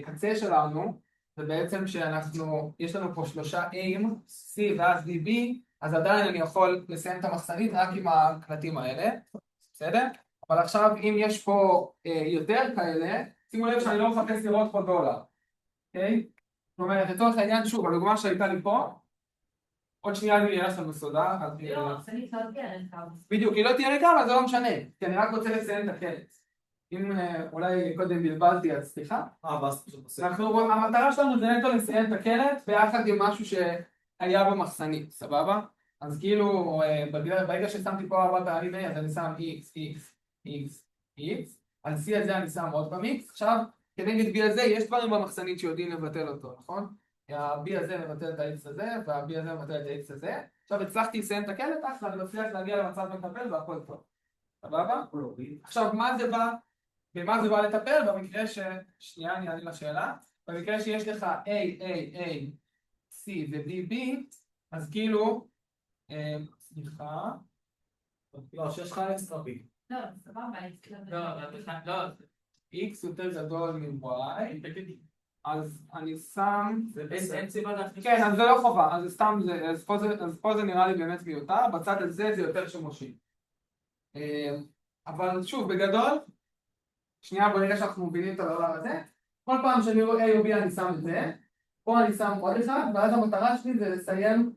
קצה שלנו, זה בעצם יש לנו פה 3 A'ים, C ואז DB, אז עדיין אני יכול לסיים את המחסנית רק עם הקלטים האלה, בסדר? אבל עכשיו אם יש פה יותר כאלה, שימו לב שאני לא מחפש לראות פה דולר, אוקיי? זאת אומרת, לצורך העניין, שוב, הדוגמה שהייתה לי פה, עוד שנייה אני אראה לכם מסודר. לא, זה נקרא ריקה. בדיוק, היא לא תהיה ריקה, אבל זה לא משנה, כי אני רק רוצה לסיים את הקלט. אם אולי קודם בלבלתי, אז סליחה. ואז פשוט עושה. המטרה שלנו זה נטו לסיים את הקלט ביחד עם משהו שהיה במחסנית, סבבה? אז כאילו, ברגע ששמתי פה 4 פעמים A, אז אני שם X, על C הזה אני שם עוד פעם X. עכשיו, כנגד B הזה, יש דברים במחסנית שיודעים לבטל אותו, נכון? ה-B הזה מבטל את ה-X הזה, וה-B הזה מבטל את ה-X הזה. עכשיו הצלחתי לסיים את הקלט, אחלה, אני מצליח להגיע למצב מקבל והכל טוב. סבבה? עכשיו, במה זה בא לטפל? במקרה שנייה אני אענה לשאלה. במקרה שיש לך A, C ו-B, אז כאילו, סליחה. לא, שיש לך אקסטרה B. לא, סבבה, לא. X יותר גדול מ-Y, אז אני שם... אין סיבה להכניס... כן, אז זה לא חובה, אז פה זה נראה לי באמת מיותר, בצד הזה זה יותר שימושי. אבל שוב, בגדול, שנייה בוא נראה שאנחנו מבינים את הדבר הזה, כל פעם שאני רואה A או B אני שם את זה, פה אני שם עוד אחד, ואז המטרה שלי זה לסיים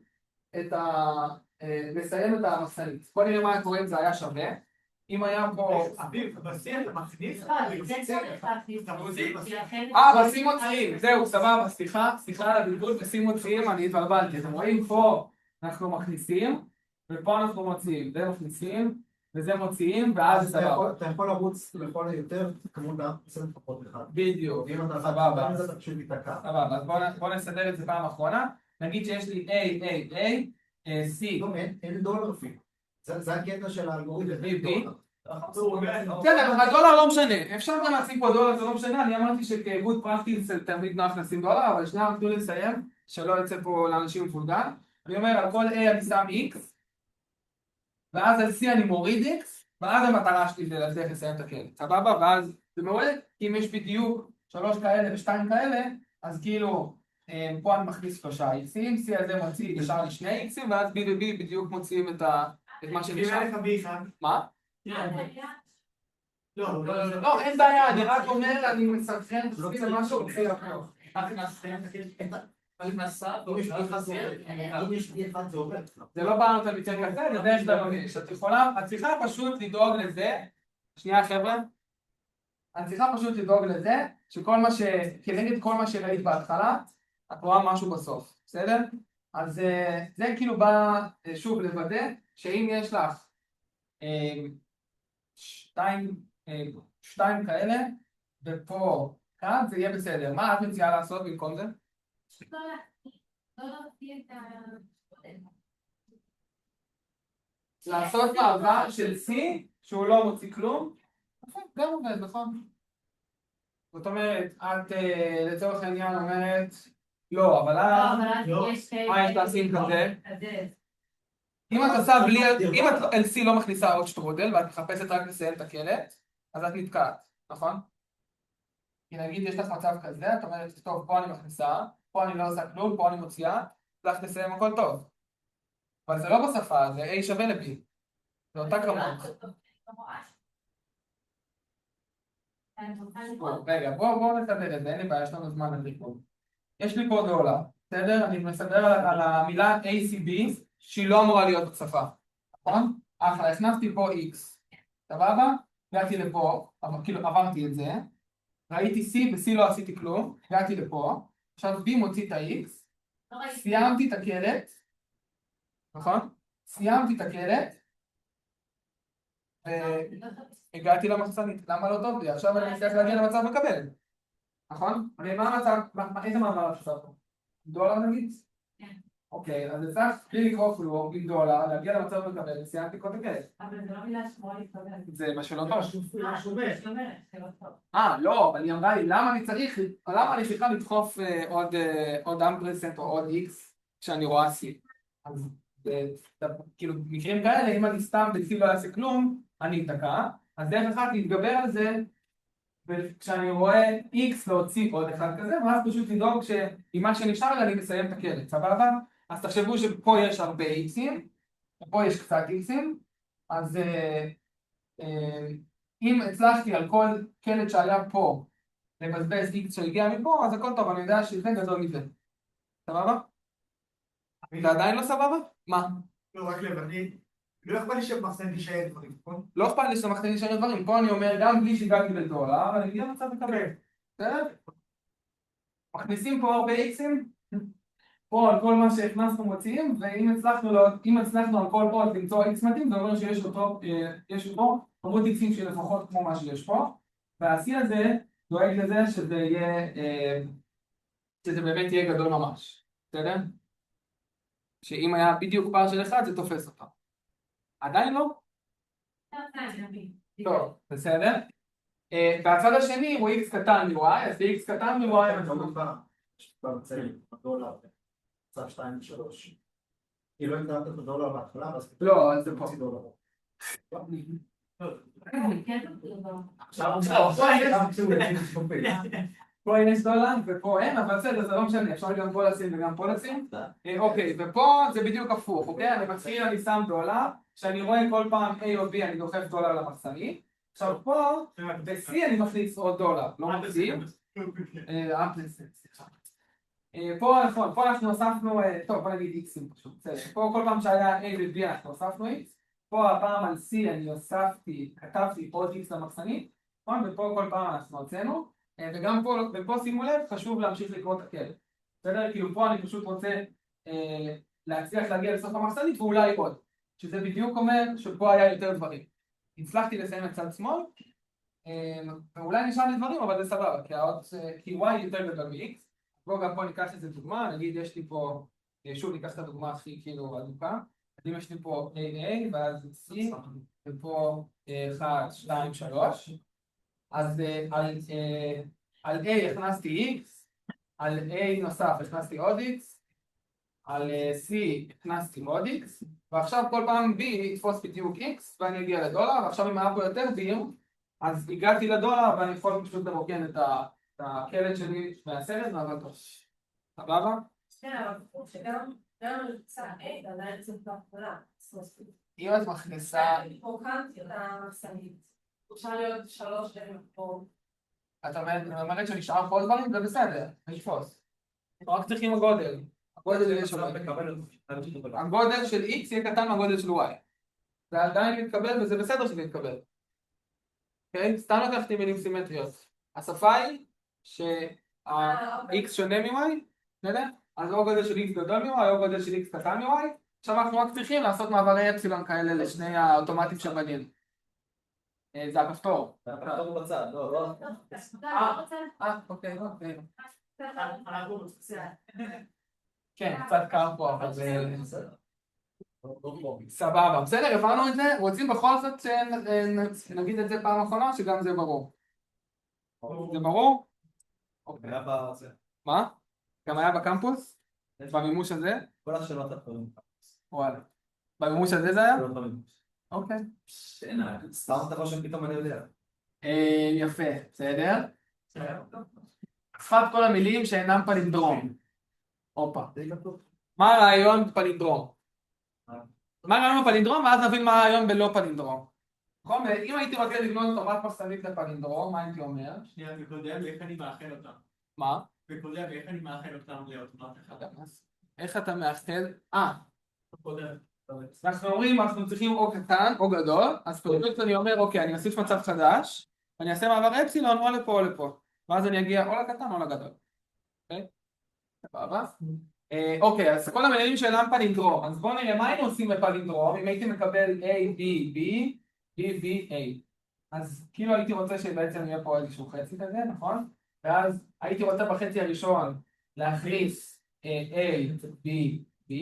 לסיים את המחסנית. בוא נראה מה קורה אם זה היה שווה. אם היה פה... אביב, בסיר אתה מכניס? זה צריך להכניס. בסים מוציאים, זהו, סבבה, סליחה על הבלבול, בסים מוציאים, אני התבלבלתי. אתם רואים פה אנחנו מכניסים, ופה אנחנו מוציאים, זה מכניסים, וזה מוציאים, ואז סבבה. אתה יכול לרוץ לכל היותר, כמות בסדר פחות אחד. בדיוק, אם אתה סבבה. זה אתה פשוט ייתקע. סבבה, אז בוא נסדר את זה פעם אחרונה. נגיד שיש לי A, C. לא, אין דולר אפילו. זה הקטע של האלגוריתם. בסדר, הדולר לא משנה, אפשר גם לשים פה דולר, זה לא משנה, אני אמרתי שכגוד פרקטיס תמיד נוח לשים דולר, אבל שנייה תנו לי לסיים, שלא יצא פה לאנשים מפולגן. אני אומר, על כל A אני שם X, ואז על C אני מוריד X, ואז המטרה שלי זה להצליח לסיים את הקלט, סבבה? ואז זה מעולה, כי אם יש בדיוק 3 כאלה ו2 כאלה, אז כאילו, פה אני מכניס 3 X'ים, C הזה מוציא, נשאר לי 2 X'ים, ואז B ו-B בדיוק מוציאים את מה שנשאר. מה? לא, אין בעיה, אני רק אומר, אני מסכן, תסכים למשהו, אוקיי, זה לא בא אותה מצד כזה, זה די שאתה מבקש. את צריכה פשוט לדאוג לזה, שנייה חבר'ה, את צריכה פשוט לדאוג לזה, כנגד כל מה שראית בהתחלה, את רואה משהו בסוף, בסדר? אז זה כאילו בא שוב לוודא, שאם יש לך 2 כאלה, ופה כאן, זה יהיה בסדר. מה את מציעה לעשות במקום זה? לעשות מעבר של C שהוא לא מוציא כלום. גם עובד, נכון? זאת אומרת, את לצורך העניין אומרת לא, אבל מה יש לעשות כזה? אם את עושה בלי, אם את LC לא מכניסה עוד שטרודל ואת מחפשת רק לסיים את הקלט, אז את נתקעת, נכון? כי נגיד יש לך מצב כזה, את אומרת, טוב, פה אני מכניסה, פה אני לא עושה כלום, פה אני מוציאה, צריך לסיים הכל טוב. אבל זה לא בשפה, זה A שווה ל-B. זה אותה כמות. רגע, בואו נסדר את זה, אין לי בעיה, יש לנו זמן לדריכות. יש לי פה דולר, בסדר? אני מסדר על המילה ACB, שהיא לא אמורה להיות בשפה, נכון? אחלה, הכנסתי פה X, סבבה? הגעתי לפה, כאילו עברתי את זה, ראיתי C, ב-C לא עשיתי כלום, הגעתי לפה, עכשיו B מוציא את ה-X, סיימתי את הקלט, נכון? סיימתי את הקלט, והגעתי למחסנית, למה לא טוב לי? עכשיו אני מצליח להגיע למצב מקבל, נכון? הרי מה המצב, איזה מעבר עכשיו פה? דולר נגיד? אוקיי, אז צריך בלי לקרוא כלום, בלי דולר, להגיע למצב מקבל, סיימתי כל הקלט. אבל זה לא מילה שמורה להתקבל. זה מה שלא טוב. לא, אבל היא אמרה לי, למה אני צריכה לדחוף עוד אמפרסנט או עוד X כשאני רואה C? אז כאילו, מקרים כאלה, אם אני סתם בציב לא אעשה כלום, אני אתקע, אז דרך אחת להתגבר על זה, וכשאני רואה X להוציא עוד אחד כזה, ואז פשוט לדאוג שעם מה שנשאר לי אני מסיים את הקלט, סבבה? אז תחשבו שפה יש הרבה X'ים, ופה יש קצת X'ים, אז אם הצלחתי על כל קלט שהיה פה לבזבז X שהגיע מפה, אז הכל טוב, אני יודע שזה גדול מזה. סבבה? זה עדיין לא סבבה? מה? לא, רק לבני. לא אכפת לי שמחסן תישאר דברים, נכון? לא אכפת לי שמחסן תישאר דברים. פה אני אומר, גם בלי שהגעתי לדולר, אני אגיע למצב מקבל. בסדר? מכניסים פה הרבה X'ים, פה על כל מה שהכנסנו מוציאים, ואם הצלחנו על כל פרוט למצוא X מתאים, זה אומר שיש פה כמות X'ים שלפחות כמו מה שיש פה, וה-C הזה דואג לזה שזה באמת יהיה גדול ממש. בסדר? שאם היה בדיוק פער של אחד, זה תופס אותה. עדיין לא? טוב, בסדר. והצד השני הוא X קטן מ-Y, אז X קטן מ-Y דולר, צד 2 ו-3. היא לא הגדרת את הדולר בהתחלה, אז... לא, אז זה פה. פה יש דולר ופה אין, אבל בסדר, זה לא משנה, אפשר גם פה לשים וגם פה לשים. אוקיי, ופה זה בדיוק הפוך, אוקיי? אני שם דולר, כשאני רואה כל פעם A או B אני דוחף דולר למחסנית. עכשיו פה, ב-C אני מכניס עוד דולר, לא מכניס. פה נכון, פה אנחנו הוספנו, טוב בוא נגיד x'ים פשוט, בסדר. פה כל פעם שהיה a ו-b אנחנו הוספנו x, פה הפעם על c אני הוספתי, כתבתי עוד x למחסנית, ופה כל פעם אנחנו הוצאנו, וגם פה שימו לב, חשוב להמשיך לקרוא את הקלט. בסדר? כאילו פה אני פשוט רוצה להצליח להגיע לסוף המחסנית ואולי עוד, שזה בדיוק אומר שפה היה יותר דברים. הצלחתי לסיים את צד שמאל, ואולי נשאר לי דברים, אבל זה סבבה, כי y יותר גדול מ-x. בואו גם פה ניקח איזה דוגמה, נגיד יש לי פה, שוב ניקח את הדוגמה הכי כאילו ארוכה, אז אם יש לי פה AA ואז C, ופה 1, 2, 3, אז על A הכנסתי X, על A נוסף הכנסתי עוד X, על C הכנסתי עוד X, ועכשיו כל פעם B יתפוס בדיוק X ואני אגיע לדולר, ועכשיו אם היה פה יותר B, אז הגעתי לדולר ואני יכול פשוט לרוקן את הקלט שלי מהסרט ועבד טוב. סבבה? כן, אבל שגם נמצא A, עדיין זה כבר כולה. אם את מכניסה... רוקנתי את המחסנית. אפשר להיות 3 דברים פה. את אומרת שנשאר פה דברים, זה בסדר, נתפוס. רק צריכים הגודל. הגודל של X יהיה קטן מהגודל של Y. זה עדיין מתקבל וזה בסדר שזה מתקבל. אוקיי? סתם לקחתי מילים סימטריות. השפה היא שה-X שונה מ-Y, בסדר? אז או גודל של X גדול מ-Y או גודל של X קטן מ-Y. עכשיו אנחנו רק צריכים לעשות מעברי אפסילון כאלה לשני האוטומטים שבנינו. זה הכפתור. הכפתור בצד, לא. אוקיי, אוקיי. כן, קצת קר פה, אבל זה... סבבה, בסדר, הבנו את זה, רוצים בכל זאת שנגיד את זה פעם אחרונה, שגם זה ברור. זה ברור? היה בזה. מה? גם היה בקמפוס? במימוש הזה? כל השאלות אחרים. וואלה. במימוש הזה זה היה? אוקיי. סתם אתה חושב פתאום אני יודע. יפה, בסדר? שפת כל המילים שאינם פלינדרום. הופה. מה הרעיון פלינדרום? מה הרעיון בפלינדרום? ואז נבין מה הרעיון בלא פלינדרום. אם הייתי רוצה לבנות אוטומט מחסנית לפלינדרום, מה הייתי אומר? שנייה, וקודם איך אני מאחל אותם? מה? וקודם איך אני מאחל אותם לאוטומט אחד? איך אתה מאחד? קודם. אנחנו אומרים, אנחנו צריכים או קטן או גדול, אז פשוט אני אומר, אוקיי, אני אוסיף מצב חדש, ואני אעשה מעבר אפסילון או לפה או לפה, ואז אני אגיע או לקטן או לגדול. אוקיי? סבבה? אוקיי, אז כל המילים שאינם פלינדרום, אז בואו נראה מה היינו עושים בפלינדרום, אם הייתי מקבל A, B, B, B, B, A. אז כאילו הייתי רוצה שבעצם יהיה פה איזשהו חצי כזה, נכון? ואז הייתי רוצה בחצי הראשון להכניס A, B, B,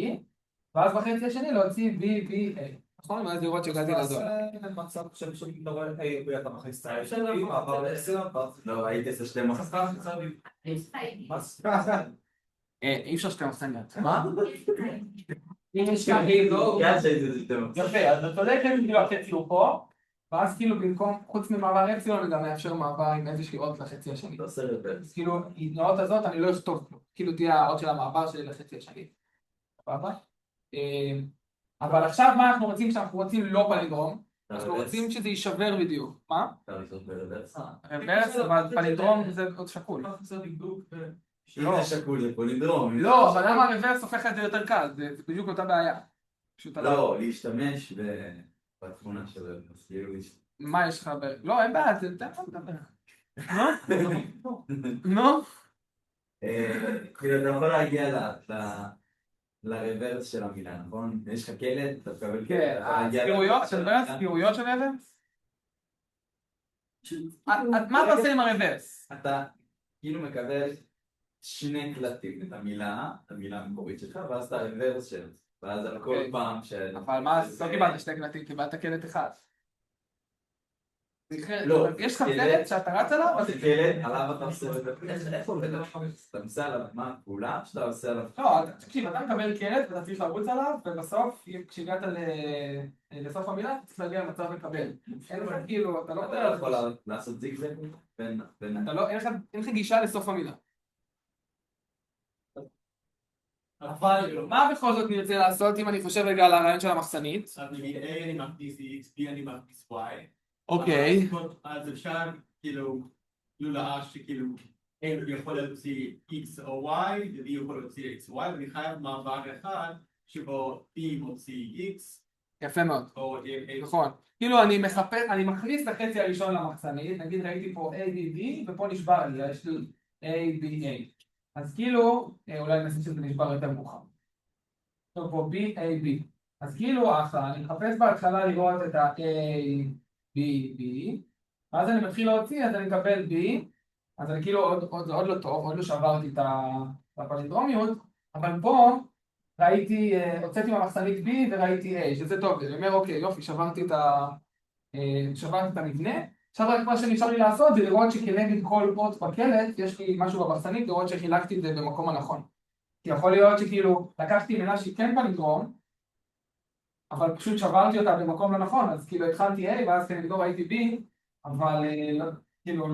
ואז בחצי השני להוציא B, B, A. נכון? ואז לראות שהגעתי לדול. מצב שפשוט לא רואה, אתה מכניס את לא, הייתי עושה שתי מחסניות. אי אפשר שתי מחסניות. מה? אם יש כאן A, לא... שהייתי עושה שתי מחסניות. יפה, אז אתה צודק, כאילו החצי הוא פה, ואז כאילו במקום, חוץ ממעבר אפסילון, גם מאפשר מעבר עם איזושהי אות לחצי השני. לא עושה רברס. אז כאילו, לאות הזאת אני לא אכתוב כלום. כאילו תהיה האות של המעבר שלי לחצי השני. סבבה? אבל עכשיו מה אנחנו רוצים כשאנחנו רוצים לא פלינדרום? אנחנו רוצים שזה יישבר בדיוק. מה? אפשר לעשות ברברס. רוורס, אבל פלינדרום זה עוד שקול. אם זה שקול זה פלינדרום. לא, אבל למה הרוורס הופך את זה יותר קל? זה בדיוק אותה בעיה. לא, להשתמש בתכונה של רוורס. מה יש לך ב... לא, אין בעיה, תן לך לדבר. נו? כאילו אתה יכול להגיע לרוורס של המילה, נכון? יש לך קלט, אתה מקבל כן, הספירויות, אתה מדבר על הספירויות של רוורס? מה אתה עושה עם הרוורס? אתה כאילו מקבל שני קלטים, את המילה המקורית שלך, ואז את הרוורס של זה. ואז על כל פעם של... אבל מה, לא קיבלת שני קלטים, קיבלת קלט אחד. לא, יש לך קלט שאתה רץ עליו? זה קלט, עליו אתה עושה את זה. איך עובד? אתה עושה עליו מה? פעולה? שאתה עושה עליו... לא, תקשיב, אתה מקבל קלט ואתה צריך לרוץ עליו, ובסוף, כשהגעת לסוף המילה, אתה צריך להגיע למצב לקבל. אין לך כאילו, אתה לא... אתה יכול לעשות זיגזג בין... אין לך גישה לסוף המילה. אבל מה בכל זאת נרצה לעשות אם אני חושב רגע על הרעיון של המחסנית? אז נגיד A אני מכניס X, B אני מכניס Y. אוקיי. אז אפשר כאילו לולאה שכאילו... A יכול להוציא X או Y, ו-B יכול להוציא X או Y, ואני חייב מעבר אחד שבו B מוציא X, יפה מאוד. או A, נכון. כאילו אני מחפש, אני מכניס את החצי הראשון למחסנית, נגיד ראיתי פה A, B, B, ופה נשבר לי, יש לי A, B, A. אז כאילו, אולי נעשה שזה נשבר יותר מאוחר. טוב, פה B, A, B. אז כאילו אחלה, אני מחפש בהתחלה לראות את ה-A, B, B, ואז אני מתחיל להוציא, אז אני מקבל B, אז אני כאילו עוד לא טוב, עוד לא שברתי את הפלינדרומיות, אבל פה ראיתי, הוצאתי מהמחסנית B וראיתי A, שזה טוב, אני אומר אוקיי, יופי, שברתי את המבנה, עכשיו רק מה שנשאר לי לעשות זה לראות שכנגד כל אות בקלט יש לי משהו במחסנית, לראות שחילקתי את זה במקום הנכון. כי יכול להיות שכאילו לקחתי מנה שהיא כן פלינדרום, אבל פשוט שברתי אותה במקום לא נכון, אז כאילו התחלתי A ואז כנגדו ראיתי B, אבל כאילו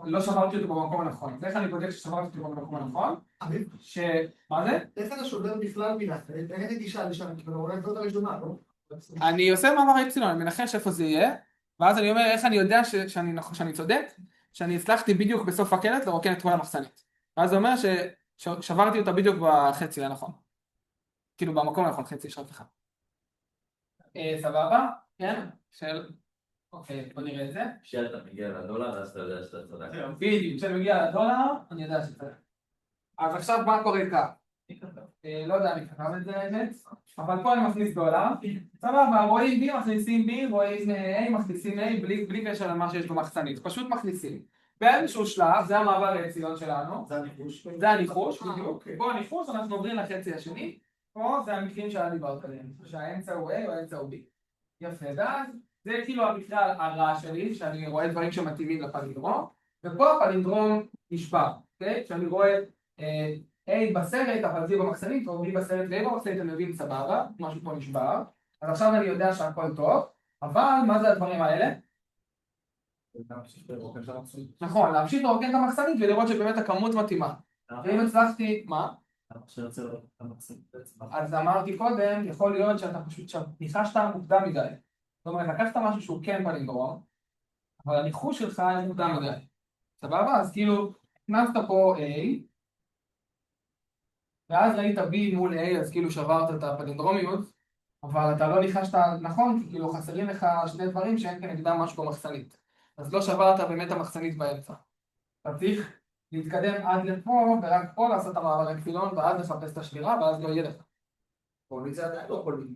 לא שברתי אותו במקום הנכון. אז איך אני בודק ששברתי אותו במקום הנכון? מה זה? איך אתה שובר בכלל מילה? אין לי גישה לשם, כאילו, אולי זאת הראשונה, לא? אני עושה מעבר אפסילון, אני מנחש איפה זה יהיה, ואז אני אומר איך אני יודע שאני צודק, שאני הצלחתי בדיוק בסוף הקלט לרוקן את כל המחסנית. ואז זה אומר ששברתי אותה בדיוק בחצי הנכון. כאילו במקום הנכון, חצי יש רק אחד. סבבה? כן? אוקיי, בוא נראה את זה. כשאתה מגיע לדולר, אז אתה יודע שאתה צודק. בדיוק, כשאני מגיע לדולר, אני יודע שזה. אז עכשיו מה קורה כך? לא יודע, אני כתב את זה האמת, אבל פה אני מכניס דולר. סבבה, רואים B, מכניסים B, רואים A, מכניסים A, בלי קשר למה שיש במחסנית, פשוט מכניסים. באיזשהו שלב, זה המעבר לאפסילון שלנו. זה הניחוש. זה הניחוש, בדיוק. פה הניחוש, אנחנו עוברים לחצי השני. פה זה המקרים שהיה דיברת עליהם, שהאמצע הוא A או האמצע הוא B. יפה, ואז זה כאילו המקרה הרע שלי, שאני רואה דברים שמתאימים לפלינדרום, ופה הפלינדרום נשבר, אוקיי? כשאני רואה A בסרט, אבל זה במחסנית, או B בסרט ו-A במחסנית, אני מבין סבבה, משהו פה נשבר, אז עכשיו אני יודע שהכל טוב, אבל מה זה הדברים האלה? נכון, להמשיך לרוקן את המחסנית ולראות שבאמת הכמות מתאימה. ואם הצלחתי, מה? אז אמרתי קודם, יכול להיות שאתה פשוט ניחשת מוקדם מדי. זאת אומרת, לקחת משהו שהוא כן פלינדרום, אבל הניחוש שלך היה מוקדם מדי. סבבה? אז כאילו, הכנסת פה A, ואז ראית B מול A, אז כאילו שברת את הפלינדרומיות, אבל אתה לא ניחשת נכון, כי כאילו חסרים לך שני דברים שאין כנגדם משהו במחסנית. אז לא שברת באמת המחסנית באמצע. אתה צריך להתקדם עד לפה, ורק פה לעשות את המעבר לאפסילון, ואז לחפש את השבירה, ואז לא יהיה לך. פולי זה עדיין לא פולי.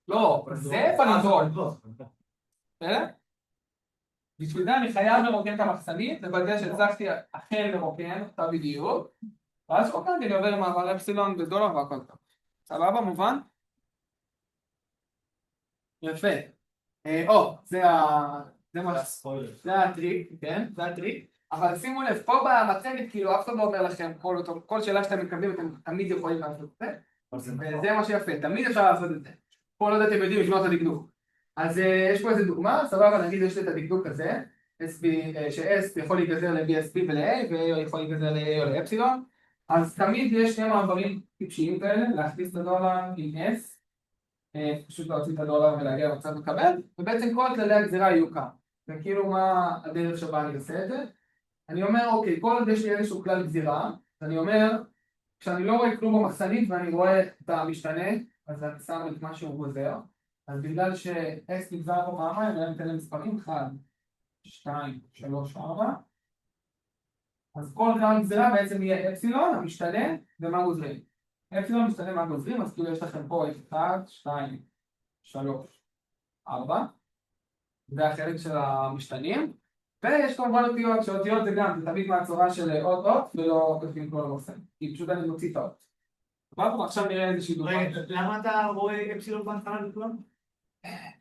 לא, זה פלינדרום. בשביל זה אני חייב לרוקן את המחסנית, לוודא שהצלחתי אכן לרוקן אותה בדיוק, ואז רוקנתי, אני עובר למעבר לאפסילון בדולר והכל טוב. סבבה, מובן? יפה. זה הטריק, כן? זה הטריק. אבל שימו לב, פה במצגת, כאילו אף אחד לא אומר לכם, כל שאלה שאתם מקבלים, אתם תמיד יכולים לעשות את זה. וזה מה שיפה, תמיד אפשר לעשות את זה. פה לא יודע, אתם יודעים לשמוע את הדקדוק. אז יש פה איזה דוגמה, סבבה, נגיד יש לי את הדקדוק הזה, ש-S יכול להיגזר ל-BSP ול-A, ו-A יכול להיגזר ל-A או לאפסילון, אז תמיד יש שני מעברים טיפשיים כאלה, להכניס את הדולר עם S, פשוט להוציא את הדולר ולהגיע למצב לקבל, ובעצם כל כללי הגזירה יהיו כאן. וכאילו מה הדרך שבה אני עושה את זה? אני אומר, אוקיי, כל עוד יש לי איזשהו כלל גזירה, אז אני אומר, כשאני לא רואה כלום במחסנית ואני רואה את המשתנה, אז אני שם את מה שהוא גוזר, אז בגלל ש-S נגזר פה פעמיים, אני אתן למספרים 1, 2, 3, 4, אז כל כלל גזירה בעצם יהיה אפסילון, המשתנה, ומה גוזרים. אפסילון משתנה מה גוזרים, אז כאילו יש לכם פה 1, 2, 3, 4, זה החלק של המשתנים, ויש כמובן אותיות, שאותיות זה גם, זה תמיד מהצורה של אות ולא כותבים כל המוסן, כי פשוט אני מוציא את האות. עכשיו נראה איזושהי דוגמה. למה אתה רואה אפסילון בהתחלה לכולם?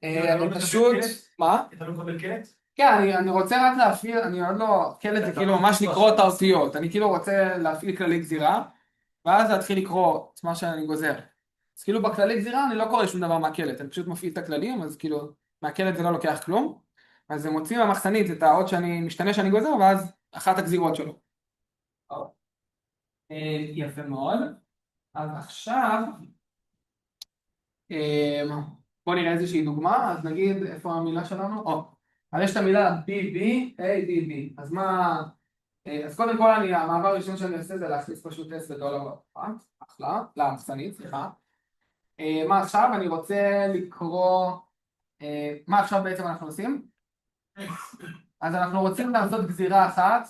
אני פשוט, מה? אתה לא מקבל קלט? כן, אני רוצה רק להפעיל, אני עוד לא, קלט זה כאילו ממש לקרוא את האותיות, אני כאילו רוצה להפעיל כללי גזירה, ואז להתחיל לקרוא את מה שאני גוזר. אז כאילו בכללי גזירה אני לא קורא שום דבר מהקלט, אני פשוט מפעיל את הכללים, אז כאילו מהקלט זה לא לוקח כלום, אז זה מוציא מהמחסנית את האות שאני משתנה שאני גוזר, ואז אחת הגזירות שלו. יפה מאוד. אז עכשיו, בואו נראה איזושהי דוגמה, אז נגיד איפה המילה שלנו? אז יש את המילה BB, ABB, אז מה אז קודם כל המעבר הראשון שאני עושה זה להכניס פשוט S ודולר בפרט, אחלה, למחסנית, סליחה. מה עכשיו? אני רוצה לקרוא, מה עכשיו בעצם אנחנו עושים? אז אנחנו רוצים לעשות גזירה אחת,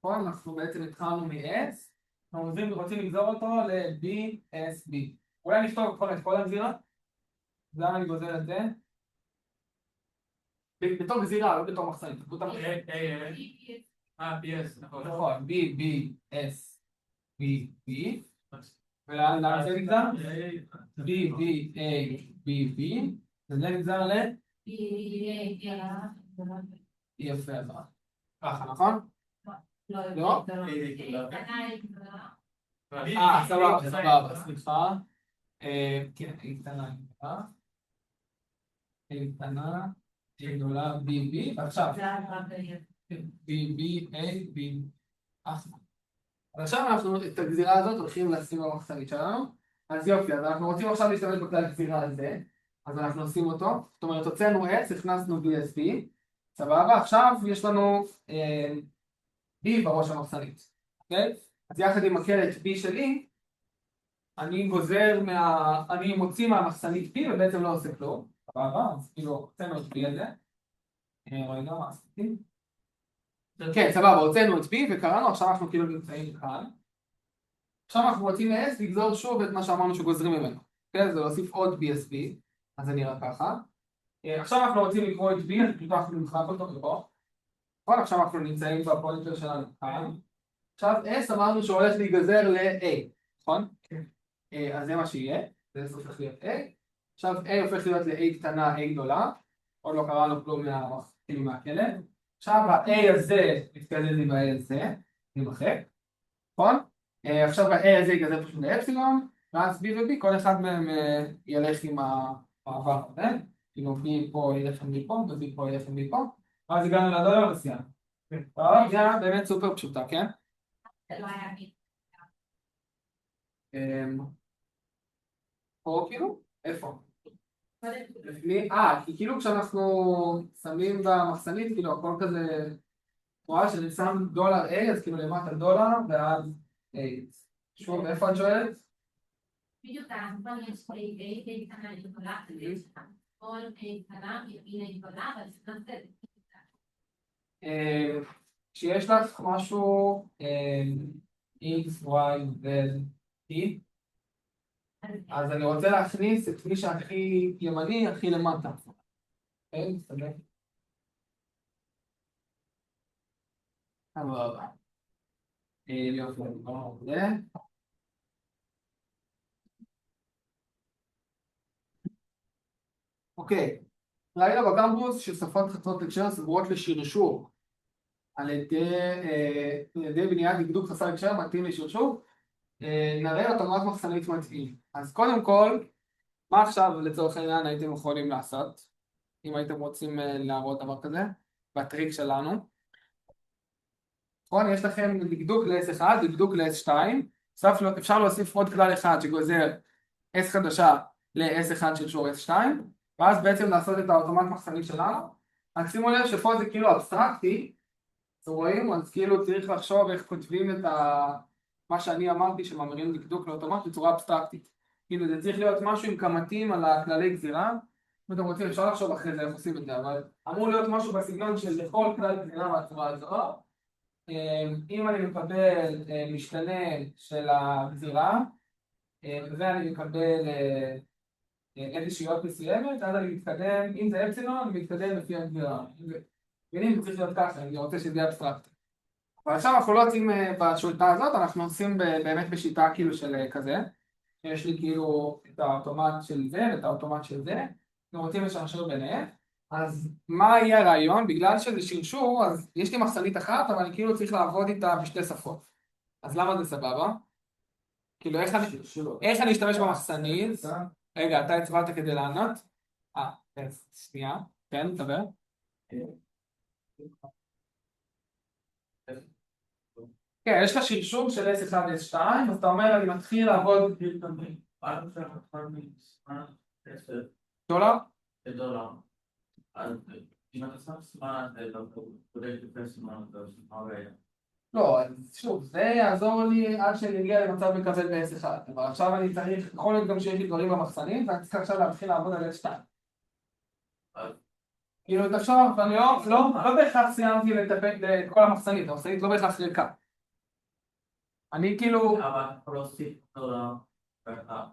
פה אנחנו בעצם התחלנו מ-S, אנחנו רוצים לגזור אותו ל-BSB. אולי נכתוב את כל הגזירה? אז למה אני גוזר את זה? בתור גזירה, לא בתור מחסנית. PS, נכון. נכון, B, B, S, B, B. ולמה זה נגזר? B, B, A, B, B. זה נגזר ל? יפה, ככה, נכון? לא? סבבה, סליחה. כן, A קטנה, A קטנה, A גדולה, B, B, ועכשיו. B, B, A, B. אז עכשיו אנחנו את הגזירה הזאת הולכים לשים במחסנית שלנו. אז יופי, אז אנחנו רוצים עכשיו להשתמש בכלל הגזירה הזה. אז אנחנו עושים אותו. זאת אומרת, הוצאנו S, הכנסנו BSB. סבבה, עכשיו יש לנו B בראש המחסנית. אוקיי? אז יחד עם הקלט B שלי, אני מוציא מהמחסנית B ובעצם לא עושה כלום. סבבה, אז כאילו הוצאנו את B הזה. רגע, מה עשיתי? כן, סבבה, הוצאנו את B וקראנו, עכשיו אנחנו כאילו נמצאים כאן. עכשיו אנחנו רוצים מ-S לגזור שוב את מה שאמרנו שגוזרים ממנו. כן, זה להוסיף עוד BSB, אז זה נראה ככה. עכשיו אנחנו רוצים לקרוא את B, אז פשוט אנחנו נמחק אותו פה. נכון, עכשיו אנחנו נמצאים בפוינטר שלנו כאן. עכשיו S אמרנו שהולך להיגזר ל-A, נכון? אז זה מה שיהיה, זה הופך להיות A. עכשיו A הופך להיות ל-A קטנה, A גדולה. עוד לא קראנו כלום מהכלב. עכשיו ה-A הזה מתקדם עם ה-A הזה, נמחק, נכון? עכשיו ה-A הזה ייגזר פשוט לאפסילון, ואז B ו-B, כל אחד מהם ילך עם המעבר הזה, כאילו B פה ילך עם B פה, ו-B פה ילך עם B פה, ואז הגענו לדולר וסיימנו. זה היה באמת סופר פשוטה, כן? פה כאילו? איפה? כי כאילו כשאנחנו שמים במחסנית, כאילו הכל כזה, רואה שאני שם דולר A, אז כאילו למטה דולר, ואז A. שוב, איפה את שואלת? בדיוק, נכון, יש A קטנה לגדולה, ויש כל A קטנה, ימינה לגדולה, אבל זה נעשה. כשיש לך משהו X, Y, Z, T, אז אני רוצה להכניס את מי שהכי ימני, הכי למטה. אוקיי, מסתכל. הבא. יופי, נגמר זה. אוקיי, ראינו בקמפוס ששפות חסרות הקשר סגורות לשרשור על ידי בניית דקדוק חסר הקשר מתאים לשרשור. נראה אוטומט מחסנית מתאים. אז קודם כל, מה עכשיו לצורך העניין הייתם יכולים לעשות אם הייתם רוצים להראות דבר כזה בטריק שלנו? נכון, יש לכם דקדוק ל-S1, דקדוק ל-S2, אפשר להוסיף עוד כלל אחד שגוזר S חדשה ל-S1 של שור S2, ואז בעצם לעשות את האוטומט מחסנית שלנו. אז שימו לב שפה זה כאילו אבסטרקטי, אתם רואים? אז כאילו צריך לחשוב איך כותבים את מה שאני אמרתי שמאמירים דקדוק לאוטומט בצורה אבסטרקטית. כאילו זה צריך להיות משהו עם כמתים על הכללי גזירה, אם אתם רוצים אפשר לחשוב אחרי זה איך עושים את זה, אבל אמור להיות משהו בסגנון של לכל כלל גזירה מהצורה הזו. אם אני מקבל משתנה של הגזירה, ואני מקבל איזושהי אות מסוימת, אז אני מתקדם, אם זה אפסילון, אני מתקדם לפי הגזירה. מבינים, זה צריך להיות ככה, אני רוצה שזה יהיה אבסטרקטי. אבל עכשיו אנחנו לא עושים בשיטה הזאת, אנחנו עושים באמת בשיטה כאילו של כזה. יש לי כאילו את האוטומט של זה ואת האוטומט של זה, אנחנו רוצים לשרשר ביניהם. אז מה יהיה הרעיון? בגלל שזה שרשור, אז יש לי מחסנית אחת, אבל אני כאילו צריך לעבוד איתה בשתי שפות. אז למה זה סבבה? כאילו איך אני אשתמש במחסנית? רגע, אתה הצבעת כדי לענות? שנייה, כן, תדבר. כן, יש לך שרשור של S1 ו-S2, אז אתה אומר, אני מתחיל לעבוד דולר? דולר. אז אם אתה שם סימן, אתה בודק לפני סימן, אתה לא, אז שוב, זה יעזור לי עד שאני אגיע למצב מקבל ב-S1, אבל עכשיו אני צריך, יכול להיות גם שיש לי דברים במחסנים, ואני צריך עכשיו להתחיל לעבוד על S2. כאילו, את עכשיו, ואני לא בהכרח סיימתי לטפל את כל המחסנית, המחסנית לא בהכרח ריקה. אני כאילו, אבל אנחנו לא עושים דולר,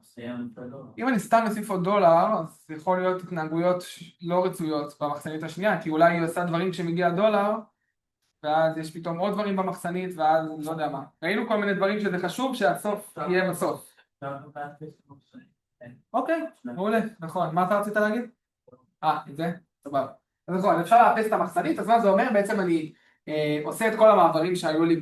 סיים את הדולר. אם אני סתם אוסיף עוד דולר, אז יכול להיות התנהגויות לא רצויות במחסנית השנייה, כי אולי היא עושה דברים כשמגיע דולר, ואז יש פתאום עוד דברים במחסנית, ואז לא יודע מה. ראינו כל מיני דברים שזה חשוב שהסוף יהיה בסוף. אוקיי, מעולה, נכון. מה אתה רצית להגיד? את זה? סבבה. אז נכון, אפשר לאפס את המחסנית, אז מה זה אומר? בעצם אני עושה את כל המעברים שהיו לי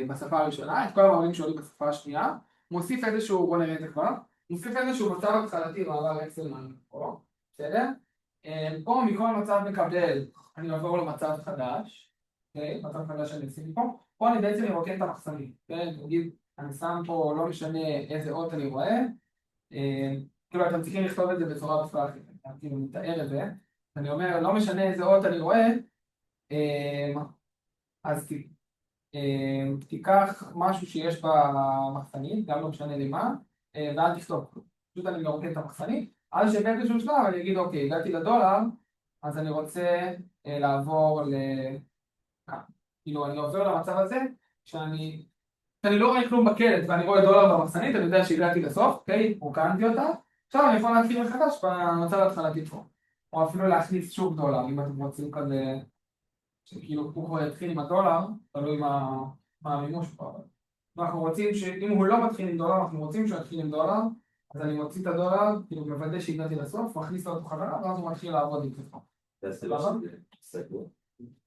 בשפה הראשונה, את כל המעברים שהיו לי בשפה השנייה, מוסיף איזשהו, בוא נראה את זה כבר, מוסיף איזשהו מצב התחלתי מעבר אקסלמן פה, בסדר? פה מכל מצב מקבל, אני עובר למצב חדש, מצב חדש שאני אשים פה, פה אני בעצם מרוקן את המחסנית, נגיד, אני שם פה, לא משנה איזה אות אני רואה, כאילו אתם צריכים לכתוב את זה בצורה בכלל, אני מתאר את זה, אני אומר, לא משנה איזה אות אני רואה, אז תיקח משהו שיש במחסנית, גם לא משנה לי מה, ואל תכתוב, פשוט אני מרוקן את המחסנית, אז שבאיזשהו שלב אני אגיד, אוקיי, הגעתי לדולר, אז אני רוצה לעבור כאילו אני עובר למצב הזה, שאני לא רואה כלום בקלט ואני רואה דולר במחסנית, אני יודע שהגעתי לסוף, אוקיי, רוקנתי אותה, עכשיו אני יכול להתחיל מחדש במצב ההתחלתי פה, או אפילו להכניס שוב דולר, אם אתם רוצים כזה, שכאילו הוא כבר יתחיל עם הדולר, תלוי מה המימוש פה, אנחנו רוצים שאם הוא לא מתחיל עם דולר, אנחנו רוצים שהוא יתחיל עם דולר, אז אני מוציא את הדולר, כאילו מוודא שהגעתי לסוף, מכניס אותו חזרה, ואז הוא מתחיל לעבוד עם זה.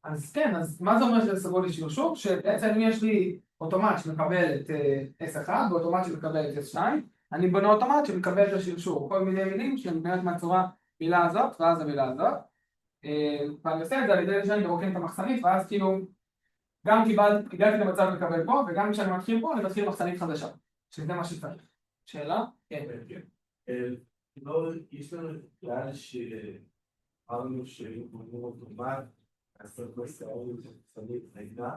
אז כן, אז מה זה אומר שזה סגור לשרשור? שבעצם אם יש לי אוטומט שמקבל את S1 ואוטומט שמקבל את S2, אני בונה אוטומט שמקבל את השרשור, כל מיני מילים שהן באמת מהצורה מילה הזאת ואז המילה הזאת, ואני עושה את זה על ידי שאני מרוקן את המחסנית, ואז כאילו גם הגעתי למצב לקבל פה, וגם כשאני מתחיל פה אני מתחיל מחסנית חדשה, שזה מה שצריך. שאלה? כן. יש לנו כלל שאמרנו שהוא אוטומט, לעשות מסעות מחסנית ריקה.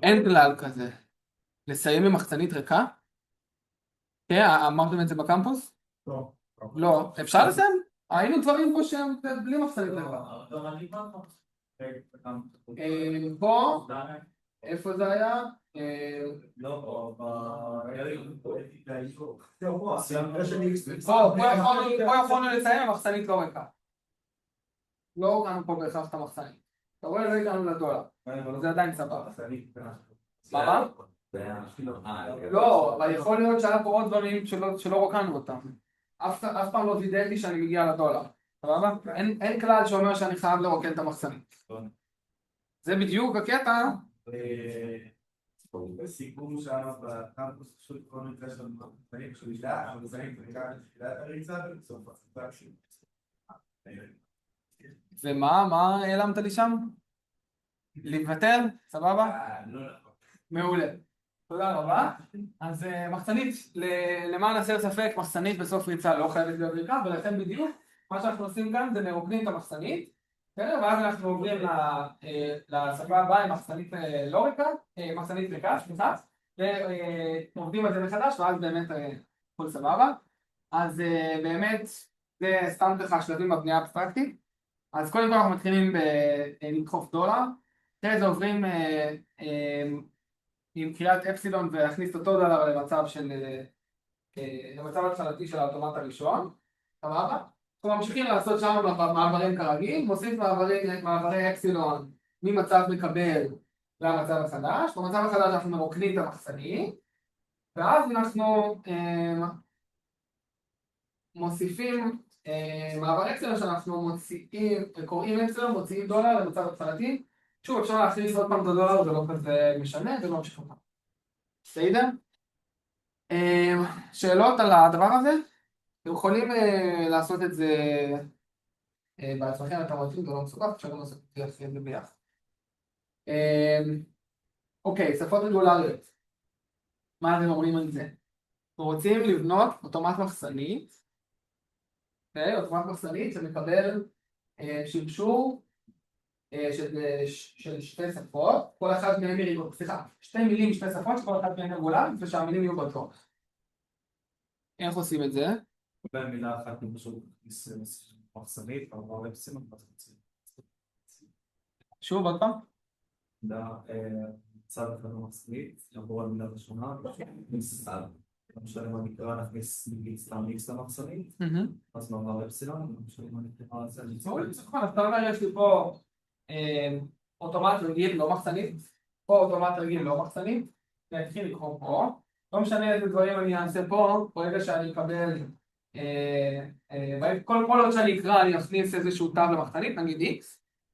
אין כלל כזה. לסיים במחסנית ריקה? כן, אמרתם את זה בקמפוס? לא. לא, אפשר לסיים? היינו דברים פה שהם בלי מחסנית ריקה. פה, איפה זה היה? לא, פה יכולנו לסיים במחסנית לא ריקה. לא הורדנו פה בהכרח את המחסנית. אתה רואה, לא הגענו לדולר, אבל זה עדיין סבבה. מה? לא, אבל יכול להיות שהיה פה עוד דברים שלא רוקנו אותם. אף פעם לא וידאתי שאני מגיע לדולר. סבבה? אין כלל שאומר שאני חייב לרוקן את המחסנית. זה בדיוק הקטע. בסיכום שם בקמפוס פשוט כל מקרה של המחסנית שלילה, המחסנית ריקה לשלילת הריצה ובסוף הסיבה שלי. ומה העלמת לי שם? לוותר? סבבה? מעולה. תודה רבה. אז מחסנית, למען הסר ספק, מחסנית בסוף ריצה לא חייבת להיות ריקה, ולכן בדיוק מה שאנחנו עושים כאן זה מרוקנים את המחסנית, ואז אנחנו עוברים לשפה הבאה עם מחסנית לא ריקה, מחסנית ריקה, סליחה, ועובדים על זה מחדש, ואז באמת הכל סבבה. אז באמת זה סתם ככה שלבים בבנייה אבסטרקטית. אז קודם כל אנחנו מתחילים לדחוף דולר, אחרי זה עוברים עם קריאת אפסילון ולהכניס אותו דולר למצב התחלתי של האוטומט הראשון, סבבה? אנחנו ממשיכים לעשות שם מעברים כרגיל, מוסיף מעברי אפסילון ממצב מקבל למצב החדש, במצב החדש אנחנו מרוקנים את המחסנית, ואז אנחנו מוסיפים מעבר אפסילון שאנחנו קוראים אפסילון, מוציאים דולר למצב התחלתי, שוב אפשר להכניס עוד פעם את הדולר, זה לא כזה משנה, זה לא ממשיך אותם. בסדר? שאלות על הדבר הזה? אתם יכולים לעשות את זה בעצמכם, אתם רוצים, זה לא מסוכח, אפשר לעשות את זה ביחד. אוקיי, שפות רגולריות. מה אתם אומרים על זה? אנחנו רוצים לבנות אוטומט מחסנית, אוטומט מחסנית שמקבל שרשור של שתי שפות, כל אחת מהן היא, סליחה, שתי מילים משתי שפות שכל אחת מהן רגולרית ושהמילים יהיו באותו אורך. איך עושים את זה? במילה אחת אני פשוט מחסנית, אבל אפסילון מחסנית. שוב עוד פעם. צד אחד מחסנית, נעבור על מילה ראשונה, לא משנה מה נקרא, נכניס סתם איקס למחסנית, אז נאמר אפסילון, לא משנה מה נקרא, זה ניצור. אז אתה אומר יש לי פה אוטומט רגיל לא מחסנית, פה אוטומט רגיל לא מחסנית, נתחיל לקרוא פה, לא משנה איזה דברים אני אעשה פה, ברגע שאני אקבל, כל עוד שאני אקרא אני אכניס איזשהו תו למחסנית, נגיד x,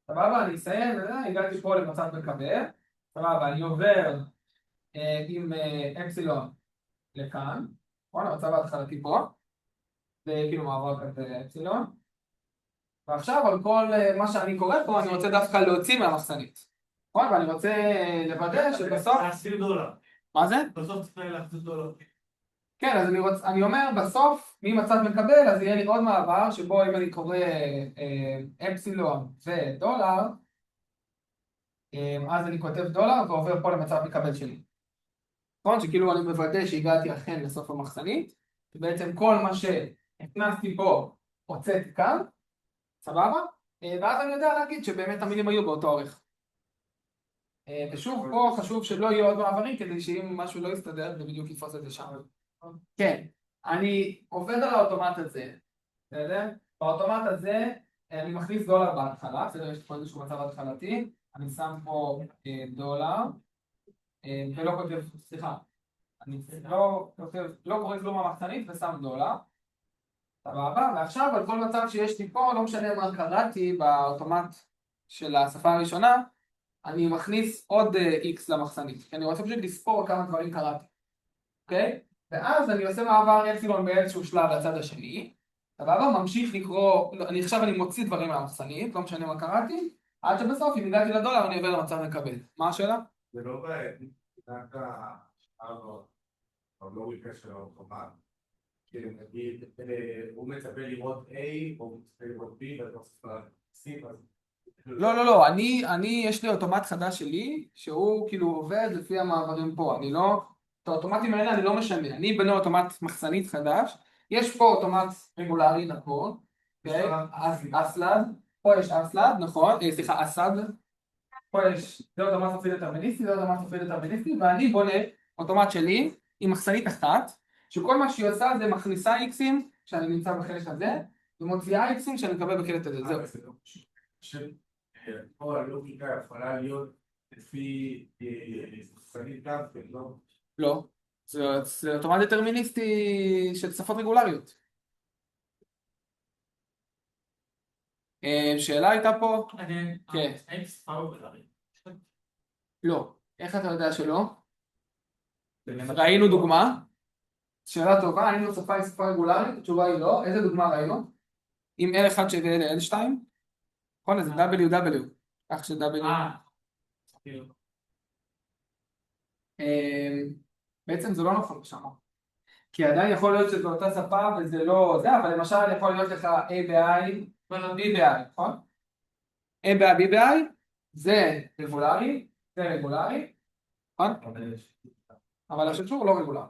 סבבה, אני אסיים, הגעתי פה למצב מקבל, סבבה, אני עובר עם אפסילון לכאן, נכון, המצב ההתחלתי פה, זה כאילו מעבר כזה אפסילון, ועכשיו על כל מה שאני קורא פה אני רוצה דווקא להוציא מהמחסנית, נכון, ואני רוצה לוודא שבסוף... $10. מה זה? בסוף צריך להחזיר דולר. כן, אז אני אומר בסוף ממצב מקבל אז יהיה לי עוד מעבר שבו אם אני קורא אפסילון ודולר, אז אני כותב דולר ועובר פה למצב מקבל שלי. נכון, שכאילו אני מוודא שהגעתי אכן לסוף המחסנית, ובעצם כל מה שהכנסתי פה הוצאתי כאן, סבבה? ואז אני יודע להגיד שבאמת המילים היו באותו אורך. ושוב פה חשוב שלא יהיו עוד מעברים כדי שאם משהו לא יסתדר זה בדיוק יתפוס את זה שם. כן, אני עובד על האוטומט הזה, בסדר? באוטומט הזה אני מכניס דולר בהתחלה, בסדר? יש פה איזשהו מצב התחלתי, אני שם פה דולר, ולא כותב, סליחה, אני לא קורא כלום מהמחסנית ושם דולר, סבבה? ועכשיו על כל מצב שיש לי פה, לא משנה מה קראתי באוטומט של השפה הראשונה, אני מכניס עוד x למחסנית, כי אני רוצה פשוט לספור כמה דברים קראתי, אוקיי? ואז אני עושה מעבר אפסילון באיזשהו שלב לצד השני, סבבה? ממשיך לקרוא, עכשיו אני מוציא דברים מהמחסנית, לא משנה מה קראתי, עד שבסוף אם הגעתי לדולר אני עובר למצב מקבל. מה השאלה? זה לא דווקא הלוגיקה של האוטומט. כאילו נגיד, הוא מצפה לראות A או הוא מצפה לראות B ובסוף C. לא, יש לי אוטומט חדש שלי, שהוא כאילו עובד לפי המעברים פה, אני לא, את האוטומטים האלה אני לא משנה, אני בנה אוטומט מחסנית חדש, יש פה אוטומט רגולרי, נכון, אסלד, פה יש אסלד, נכון, סליחה, אסד, פה יש, זה אוטומט סופי דטרמיניסטי, זה אוטומט סופי דטרמיניסטי, ואני בונה אוטומט שלי עם מחסנית אחת, שכל מה שהיא עושה זה מכניסה איקסים, שאני נמצא בחלק הזה, ומוציאה איקסים שאני מקבל בחלק הזה, זהו. פה הלוגיקה יכולה להיות לפי מחסנית גם, לא? לא, זה אוטומט דטרמיניסטי של שפות רגולריות. שאלה הייתה פה? כן. לא. איך אתה יודע שלא? ראינו דוגמה? שאלה טובה, האם זו שפה היא שפה רגולרית? התשובה היא לא. איזה דוגמה ראינו? אם L1 שווה ל-L2? נכון, זה WW. כך ש-W. בעצם זה לא נכון שם. כי עדיין יכול להיות שזו אותה שפה וזה לא זה, אבל למשל יכול להיות לך A ב-I, B ב-I, נכון? A ב-I, B ב-I, זה רגולרי, זה רגולרי, נכון? אבל השקשור לא רגולרי.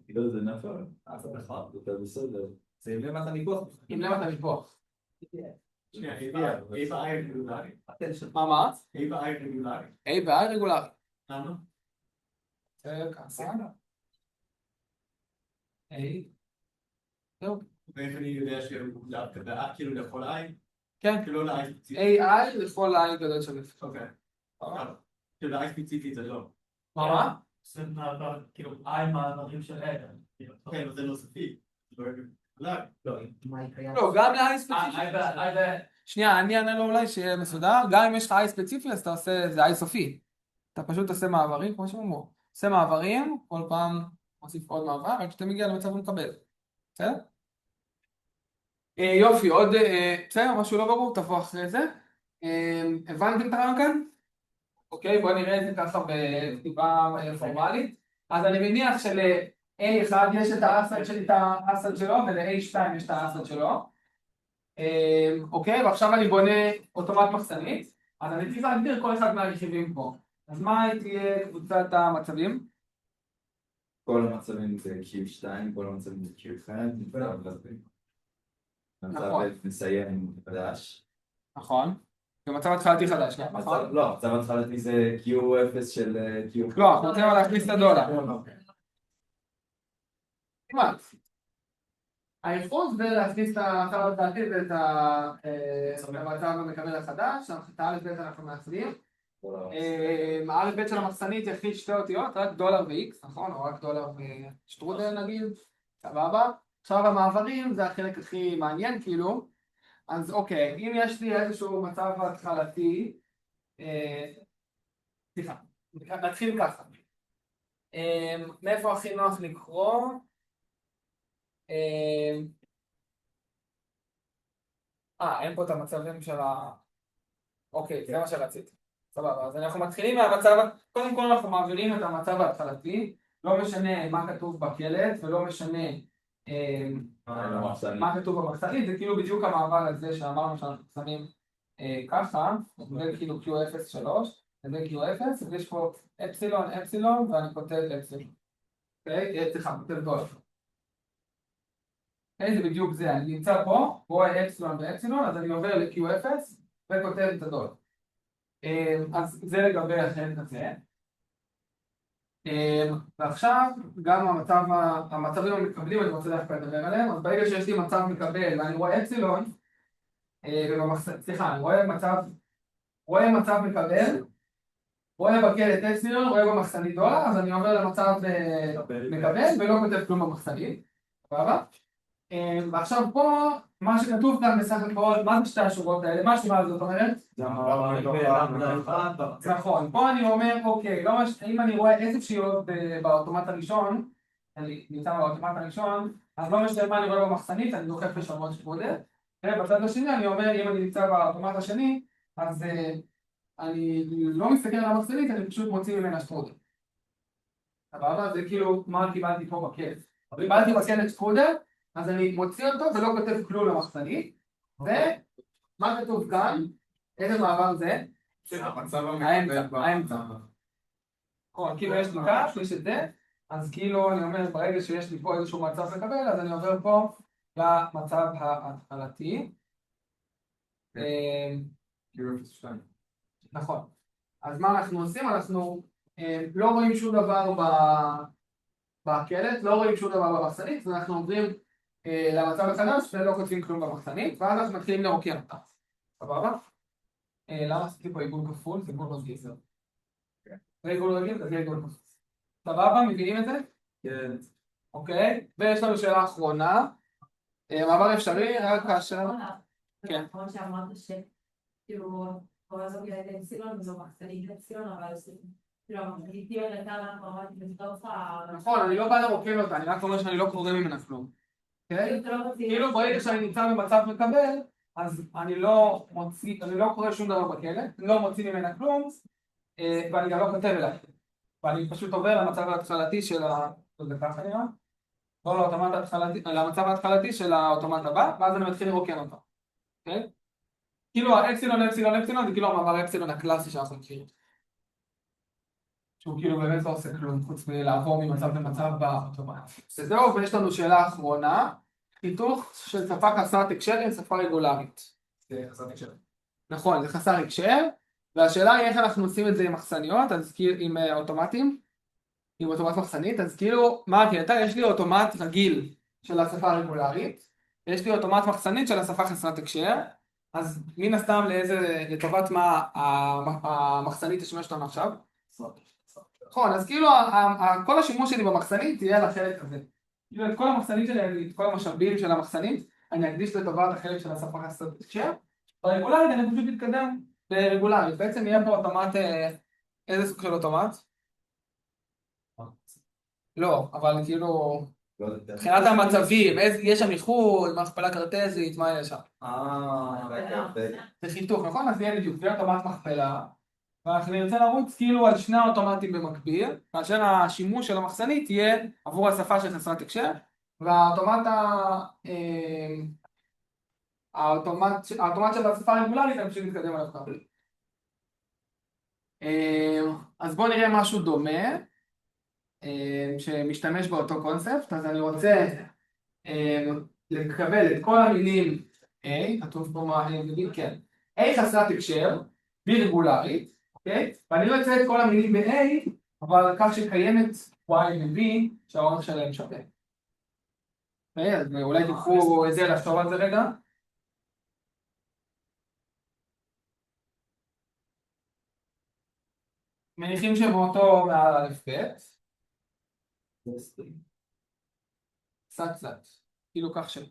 כאילו זה נפל, אף אחד, זה בסדר. זה עם למטה ניפוח. עם למטה ניפוח. שנייה, A ב-I רגולרי. מה? A ב-I רגולרי. A ב-I רגולרי. למה? כעסן. A. זהו. ואיך אני יודע שהוא דווקא ב-I כאילו לכל I? כן. כאילו ל-I ספציפית. AI לכל I גדול של אפס. אוקיי. כאילו ל-I ספציפית זה לא. מה? זה מעבר, כאילו, I מעברים של A. כן, אבל זה לא סופי. זה לא רגולרי. לא, גם ל-I ספציפי. שנייה, אני אענה לו אולי שיהיה מסודר. גם אם יש לך I ספציפי אז אתה עושה, זה I סופי. אתה פשוט עושה מעברים, כמו שאומרו. עושה מעברים, כל פעם מוסיף עוד מעבר, עד שאתה מגיע למצב ומקבל. בסדר? יופי, עוד, בסדר, משהו לא ברור, תבוא אחרי זה. הבנתם את הרעיון כאן? אוקיי, בואו נראה את זה ככה בכתיבה פורמלית. אז אני מניח A1 יש את האסד שלו, ול-A2 יש את האסד שלו. אוקיי, ועכשיו אני בונה אוטומט מחסנית, אז אני צריך להגדיר כל אחד מהרכיבים פה. אז מה תהיה קבוצת המצבים? כל המצבים זה Q2, כל המצבים זה Q1, נכון. מצב מסיים חדש. נכון. זה מצב התחלתי חדש, נכון? לא, מצב התחלתי זה Q0 של Q. לא, אנחנו רוצים להכניס את הדולר. כמעט. האיחוד זה להכניס את המצב התחלתי ואת המצב המקבל החדש, את האלף בית אנחנו מעצבים. האלף בית של המחסנית יכניס שתי אותיות, רק דולר ו-X, נכון? או רק דולר ושטרודל נגיד, סבבה. עכשיו המעברים זה החלק הכי מעניין כאילו. אז אוקיי, אם יש לי איזשהו מצב התחלתי, סליחה, נתחיל ככה. מאיפה הכי נוח לקרוא? אין פה את המצבים של אוקיי, זה מה שרציתי. סבבה, אז אנחנו מתחילים מהמצב, קודם כל אנחנו מעבירים את המצב ההתחלתי, לא משנה מה כתוב בקלט ולא משנה מה כתוב במחסנית, זה כאילו בדיוק המעבר הזה שאמרנו שאנחנו שמים ככה, זה כאילו Q03, זה Q0, ויש פה אפסילון, אפסילון, ואני כותב אפסילון. אוקיי? סליחה, כותב דולר. זה בדיוק זה, אני נמצא פה, רואה אפסילון ואפסילון, אז אני עובר ל-Q0 וכותב את הדולר. אז זה לגבי החלק הזה. ועכשיו גם המצבים המקבלים אני רוצה דווקא לדבר עליהם, אז ברגע שיש לי מצב מקבל ואני רואה אפסילון, סליחה, אני רואה מצב מקבל, רואה בקלט אפסילון, רואה במחסנית דולר, אז אני עובר למצב מקבל ולא כותב כלום במחסנית, סבבה? ועכשיו פה, מה שכתוב כאן בסך הכל, מה זה שתי השורות האלה? מה השורה הזאת אומרת? נכון, פה אני אומר, אוקיי, אם אני רואה איזושהי עוד באוטומט הראשון, אני נמצא באוטומט הראשון, אז לא משנה מה אני רואה במחסנית, אני דוחף לשמות שפודל, ובצד השני אני אומר, אם אני נמצא באוטומט השני, אז אני לא מסתכל על המחסנית, אני פשוט מוציא ממנה שפודל. אבל זה כאילו, מה קיבלתי פה בקלט? קיבלתי בקלט שפודל, אז אני מוציא אותו ולא כותב כלום למחסנית, ומה כתוב כאן? איזה מעבר זה? האמצע. נכון, כאילו יש לי כך, יש את זה, אז כאילו אני אומר ברגע שיש לי פה איזשהו מצב לקבל, אז אני עובר פה למצב ההתחלתי. נכון. אז מה אנחנו עושים? אנחנו לא רואים שום דבר בקלט, לא רואים שום דבר במחסנית, אז אנחנו עוברים למצב החדש ולא כותבים כלום במחסנית, ואז אנחנו מתחילים לרוקן אותה. סבבה? למה עשיתי פה עיגול כפול? זה עיגול רגיל. זה עיגול רגיל, זה עיגול כפול. סבבה? מבינים את זה? כן. אוקיי? ויש לנו שאלה אחרונה. מעבר אפשרי, רק כאשר... כן. כמו שאמרת שכאילו, כל הזאת הייתה אפסילון וזו מחסנית אפסילון, אבל כאילו, המחסנית הייתה ואנחנו בתוך נכון, אני לא בא לרוקן אותה, אני רק אומר שאני לא קורא ממנה כלום. כאילו ברגע שאני נמצא במצב מקבל, אז אני לא קורא שום דבר בקלט, לא מוציא ממנה כלום, ואני גם לא כותב אליי. ואני פשוט עובר למצב ההתחלתי של זה ככה נראה? לא למצב ההתחלתי של האוטומט הבא, ואז אני מתחיל לרוקן אותו. אוקיי? כאילו האפסילון, אפסילון, אפסילון, זה כאילו המעבר האפסילון הקלאסי שאנחנו מכירים. שהוא כאילו באמת לא עושה כלום, חוץ מלעבור ממצב למצב באוטומט. וזהו, ויש לנו שאלה אחרונה. חיתוך של שפה חסרת הקשר עם שפה רגולרית. זה חסרת הקשר. נכון, זה חסר הקשר, והשאלה היא איך אנחנו עושים את זה עם מחסניות, אז כאילו עם אוטומטים, עם אוטומט מחסנית, אז כאילו, מה הקטע? יש לי אוטומט רגיל של השפה הרגולרית, ויש לי אוטומט מחסנית של השפה חסרת הקשר, אז מן הסתם לטובת מה המחסנית תשמש אותנו עכשיו? נכון, אז כאילו כל השימוש שלי במחסנית תהיה על החלק הזה. כאילו את כל המחסנית שלי, את כל המשאבים של המחסנית, אני אקדיש לטובת החלק של השפה חסרת הקשר. ברגולרית אני פשוט מתקדם ברגולרית. בעצם יהיה פה אוטומט, איזה סוג של אוטומט? לא, אבל כאילו, מבחינת המצבים, יש שם איחוד, מה הכפלה קרטזית, מה יש שם? זה חיתוך, נכון? אז יהיה בדיוק, זה אוטומט מכפלה, ואנחנו נרצה לרוץ כאילו על שני האוטומטים במקביל, כאשר השימוש של המחסנית יהיה עבור השפה של חסרת הקשר, והאוטומט האוטומט של השפה הרגולרית נמשיך להתקדם עליו ככה. אז בואו נראה משהו דומה, שמשתמש באותו קונספט. אז אני רוצה לקבל את כל המילים A, כתוב פה מה A וB, כן, A חסרת הקשר, B רגולרית, אוקיי? ואני לא אצא את כל המילים ב-A, אבל כך שקיימת Y ו-B שהאורך שלהם שווה. אוקיי, אז אולי תיקחו את זה לחשוב על זה רגע. מניחים שבאותו מעל א' ב', קצת, כאילו כך של.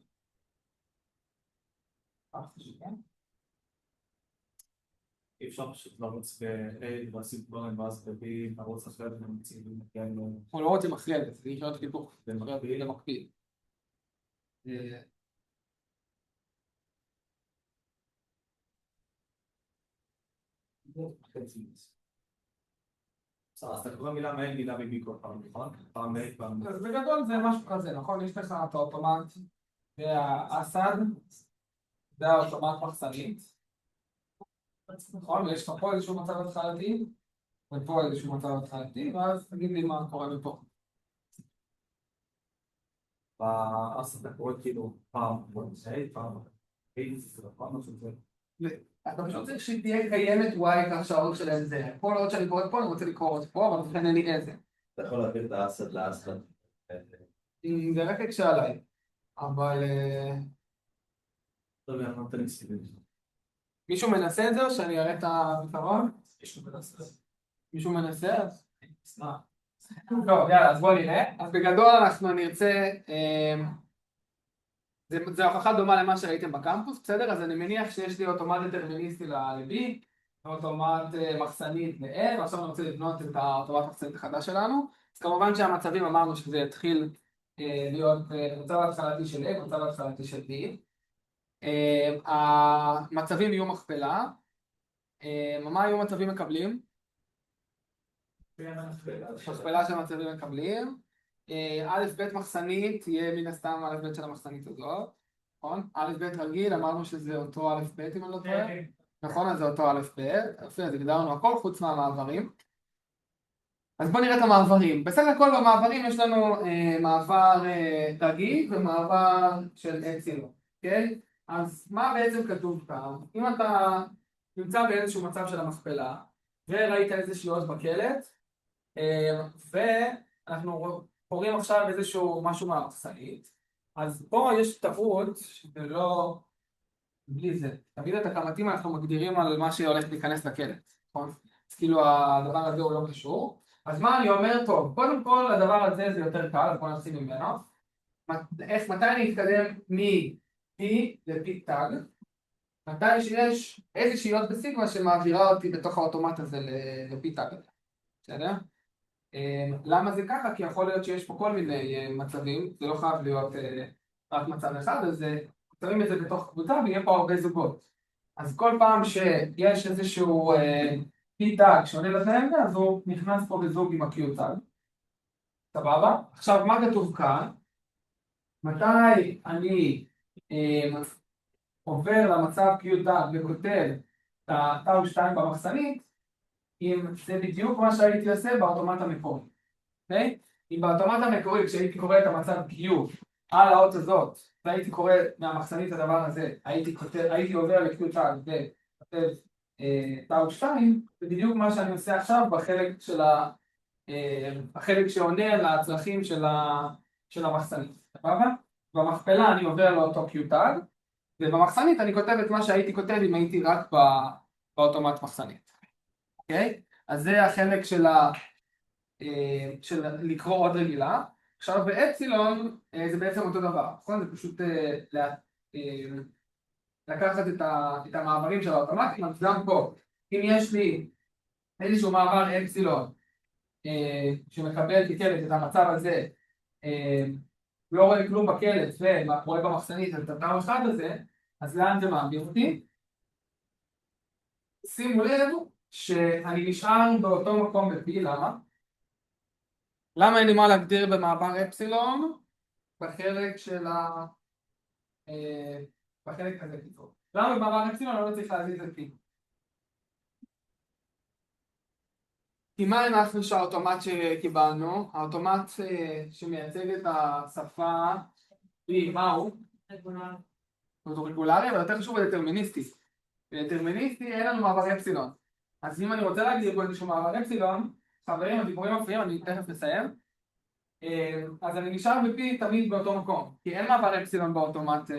אי אפשר פשוט לרוץ ב-A ולשים דברים ואז ב-B, לרוץ אחרי זה ומציעים ומגיעים לו אנחנו לא רוצים אחרי זה, זה נשאר חיתוך במקביל. במקביל. אז אתה קורא מילה מ-A, מילה מ-B כל פעם, נכון? פעם A, פעם B. אז בגדול זה משהו כזה, נכון? יש לך את האוטומט והאסד, זה האוטומט מחסנית. נכון? ויש לך פה איזשהו מצב התחלתי, ופה איזשהו מצב התחלתי, ואז תגיד לי מה קורה מפה. אז אתה קורא כאילו פעם A, פעם A, פעם משהו זה. אתה פשוט צריך שתהיה קיימת Y כך שהאורך שלהם זה. כל עוד שאני קורא פה, אני רוצה לקרוא את פה, אבל לכן אין לי איזה. אתה יכול להעביר את האסד לאסד. זה רק יקשה עליי. אבל טוב, אני נותן לי סיבים. מישהו מנסה את זה או שאני אראה את הפתרון? מישהו מנסה? אז... טוב, יאללה, אז בואו נראה. אז בגדול אנחנו נרצה... זו הוכחה דומה למה שראיתם בקמפוס, בסדר? אז אני מניח שיש לי אוטומט דטרמיניסטי ל-B, אוטומט מחסנית ל-A, ועכשיו אני רוצה לבנות את האוטומט מחסנית החדש שלנו. אז כמובן שהמצבים אמרנו שזה יתחיל להיות מצב התחלתי של A, מצב התחלתי של B. המצבים יהיו מכפלה. מה יהיו מצבים מקבלים? מכפלה של מצבים מקבלים. א' ב' מחסנית תהיה מן הסתם א' ב' של המחסנית הזאת, נכון? א' ב' רגיל אמרנו שזה אותו א' ב' אם אני לא טועה, נכון? אז זה אותו א' ב', אז הגדרנו הכל חוץ מהמעברים. אז בואו נראה את המעברים. בסך הכל במעברים יש לנו מעבר רגיל ומעבר של אצילון, אוקיי? אז מה בעצם כתוב כאן? אם אתה נמצא באיזשהו מצב של המכפלה וראית איזשהו אות בקלט ואנחנו קוראים עכשיו איזשהו משהו מהמחסנית, אז פה יש טעות שלא... בלי זה. תמיד את הכמתים אנחנו מגדירים על מה שהולך להיכנס לקלט, נכון? אז כאילו הדבר הזה הוא לא קשור. אז מה אני אומר? טוב, קודם כל הדבר הזה זה יותר קל, אז בואו נשים ממנו. מתי אני אתקדם מ-P ל-P tag? מתי שיש איזושהי אות בסיגמה שמעבירה אותי בתוך האוטומט הזה ל-P tag. בסדר? למה זה ככה? כי יכול להיות שיש פה כל מיני מצבים, זה לא חייב להיות רק מצב אחד, אז שמים את זה בתוך קבוצה ויהיה פה הרבה זוגות. אז כל פעם שיש איזשהו P-Tag שעונה לתנאים, אז הוא נכנס פה בזוג עם ה-Q-Tag. סבבה? עכשיו, מה כתוב כאן? מתי אני עובר למצב Q-Tag וכותב את ה-Tau 2 במחסנית, אם זה בדיוק מה שהייתי עושה באוטומט המקורי. אוקיי? אם באוטומט המקורי, כשהייתי קורא את המצב Q על האות הזאת, והייתי קורא מהמחסנית הדבר הזה, הייתי עובר ל-Q-Tag וכותב Tau 2, זה בדיוק מה שאני עושה עכשיו בחלק של החלק שעונה לצרכים של המחסנית. סבבה? במכפלה אני עובר לאותו Q-Tag, ובמחסנית אני כותב את מה שהייתי כותב אם הייתי רק באוטומט מחסנית. אוקיי? אז זה החלק של לקרוא עוד רגילה. עכשיו באפסילון זה בעצם אותו דבר, נכון? זה פשוט לקחת את המעברים של האוטומטים, אז גם פה, אם יש לי איזשהו מעבר אפסילון שמקבל כקלט את המצב הזה, לא רואה כלום בקלט ורואה במחסנית את הטעם אחד הזה, אז לאן זה מעביר אותי? שימו לב שאני נשאר באותו מקום ב-P, למה? למה אין לי מה להגדיר במעבר אפסילון בחלק של בחלק הזה קיצור? למה במעבר אפסילון אני לא צריך להזיז את P? כי מה הנחנו שהאוטומט שקיבלנו? האוטומט שמייצג את השפה P, מה הוא? הוא רגולרי, אבל יותר חשוב הוא דטרמיניסטי. בדטרמיניסטי אין לנו מעבר אפסילון. אז אם אני רוצה להגדיר פה איזשהו מעבר אפסילון, חברים, הדיבורים מפריעים, אני תכף מסיים. אז אני נשאר ב-P תמיד באותו מקום, כי אין מעבר אפסילון באוטומט,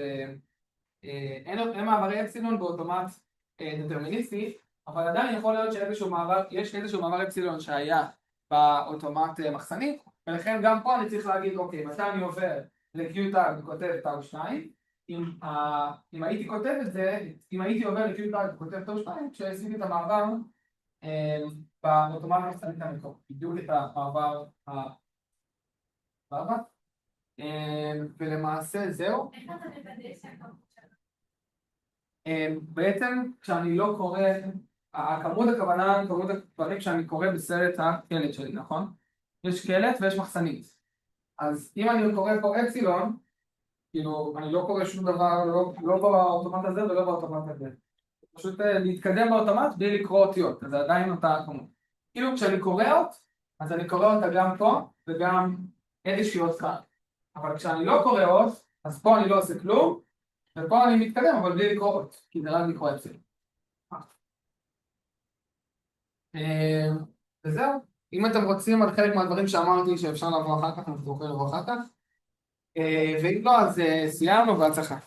אין מעברי אפסילון באוטומט דטרמיניסטי, אבל עדיין יכול להיות שיש איזשהו מעבר אפסילון שהיה באוטומט מחסנית, ולכן גם פה אני צריך להגיד, אוקיי, מתי אני עובר ל-Q טאג וכותב טאו 2, אם הייתי כותב את זה, אם הייתי עובר ל-Q טאג וכותב טאו 2, כשעשיתי את המעבר באוטומט מחסנית המקום, בדיוק את המעבר סבבה? ולמעשה זהו. איך אתה מוודא שהכמות שלך? בעצם כשאני לא קורא, הכוונה כמות הדברים שאני קורא בסרט הקלט שלי, נכון? יש קלט ויש מחסנית. אז אם אני קורא פה אפסילון, כאילו אני לא קורא שום דבר, לא באוטומט הזה ולא באוטומט הזה. פשוט להתקדם באוטומט בלי לקרוא אותיות, אז זה עדיין אותה כמות. כאילו כשאני קורא אות, אז אני קורא אותה גם פה וגם איזושהי אות כאן. אבל כשאני לא קורא אות, אז פה אני לא עושה כלום, ופה אני מתקדם, אבל בלי לקרוא אות, כי זה רק לקרוא אפסילון. וזהו. אם אתם רוצים על חלק מהדברים שאמרתי שאפשר לבוא אחר כך, אנחנו יכולים לבוא אחר כך. ואם לא, אז סיימנו בהצלחה.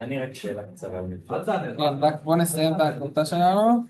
אני רק שאלה קצרה. אל תענה. כן, רק בוא נסיים את ההקלטה שלנו.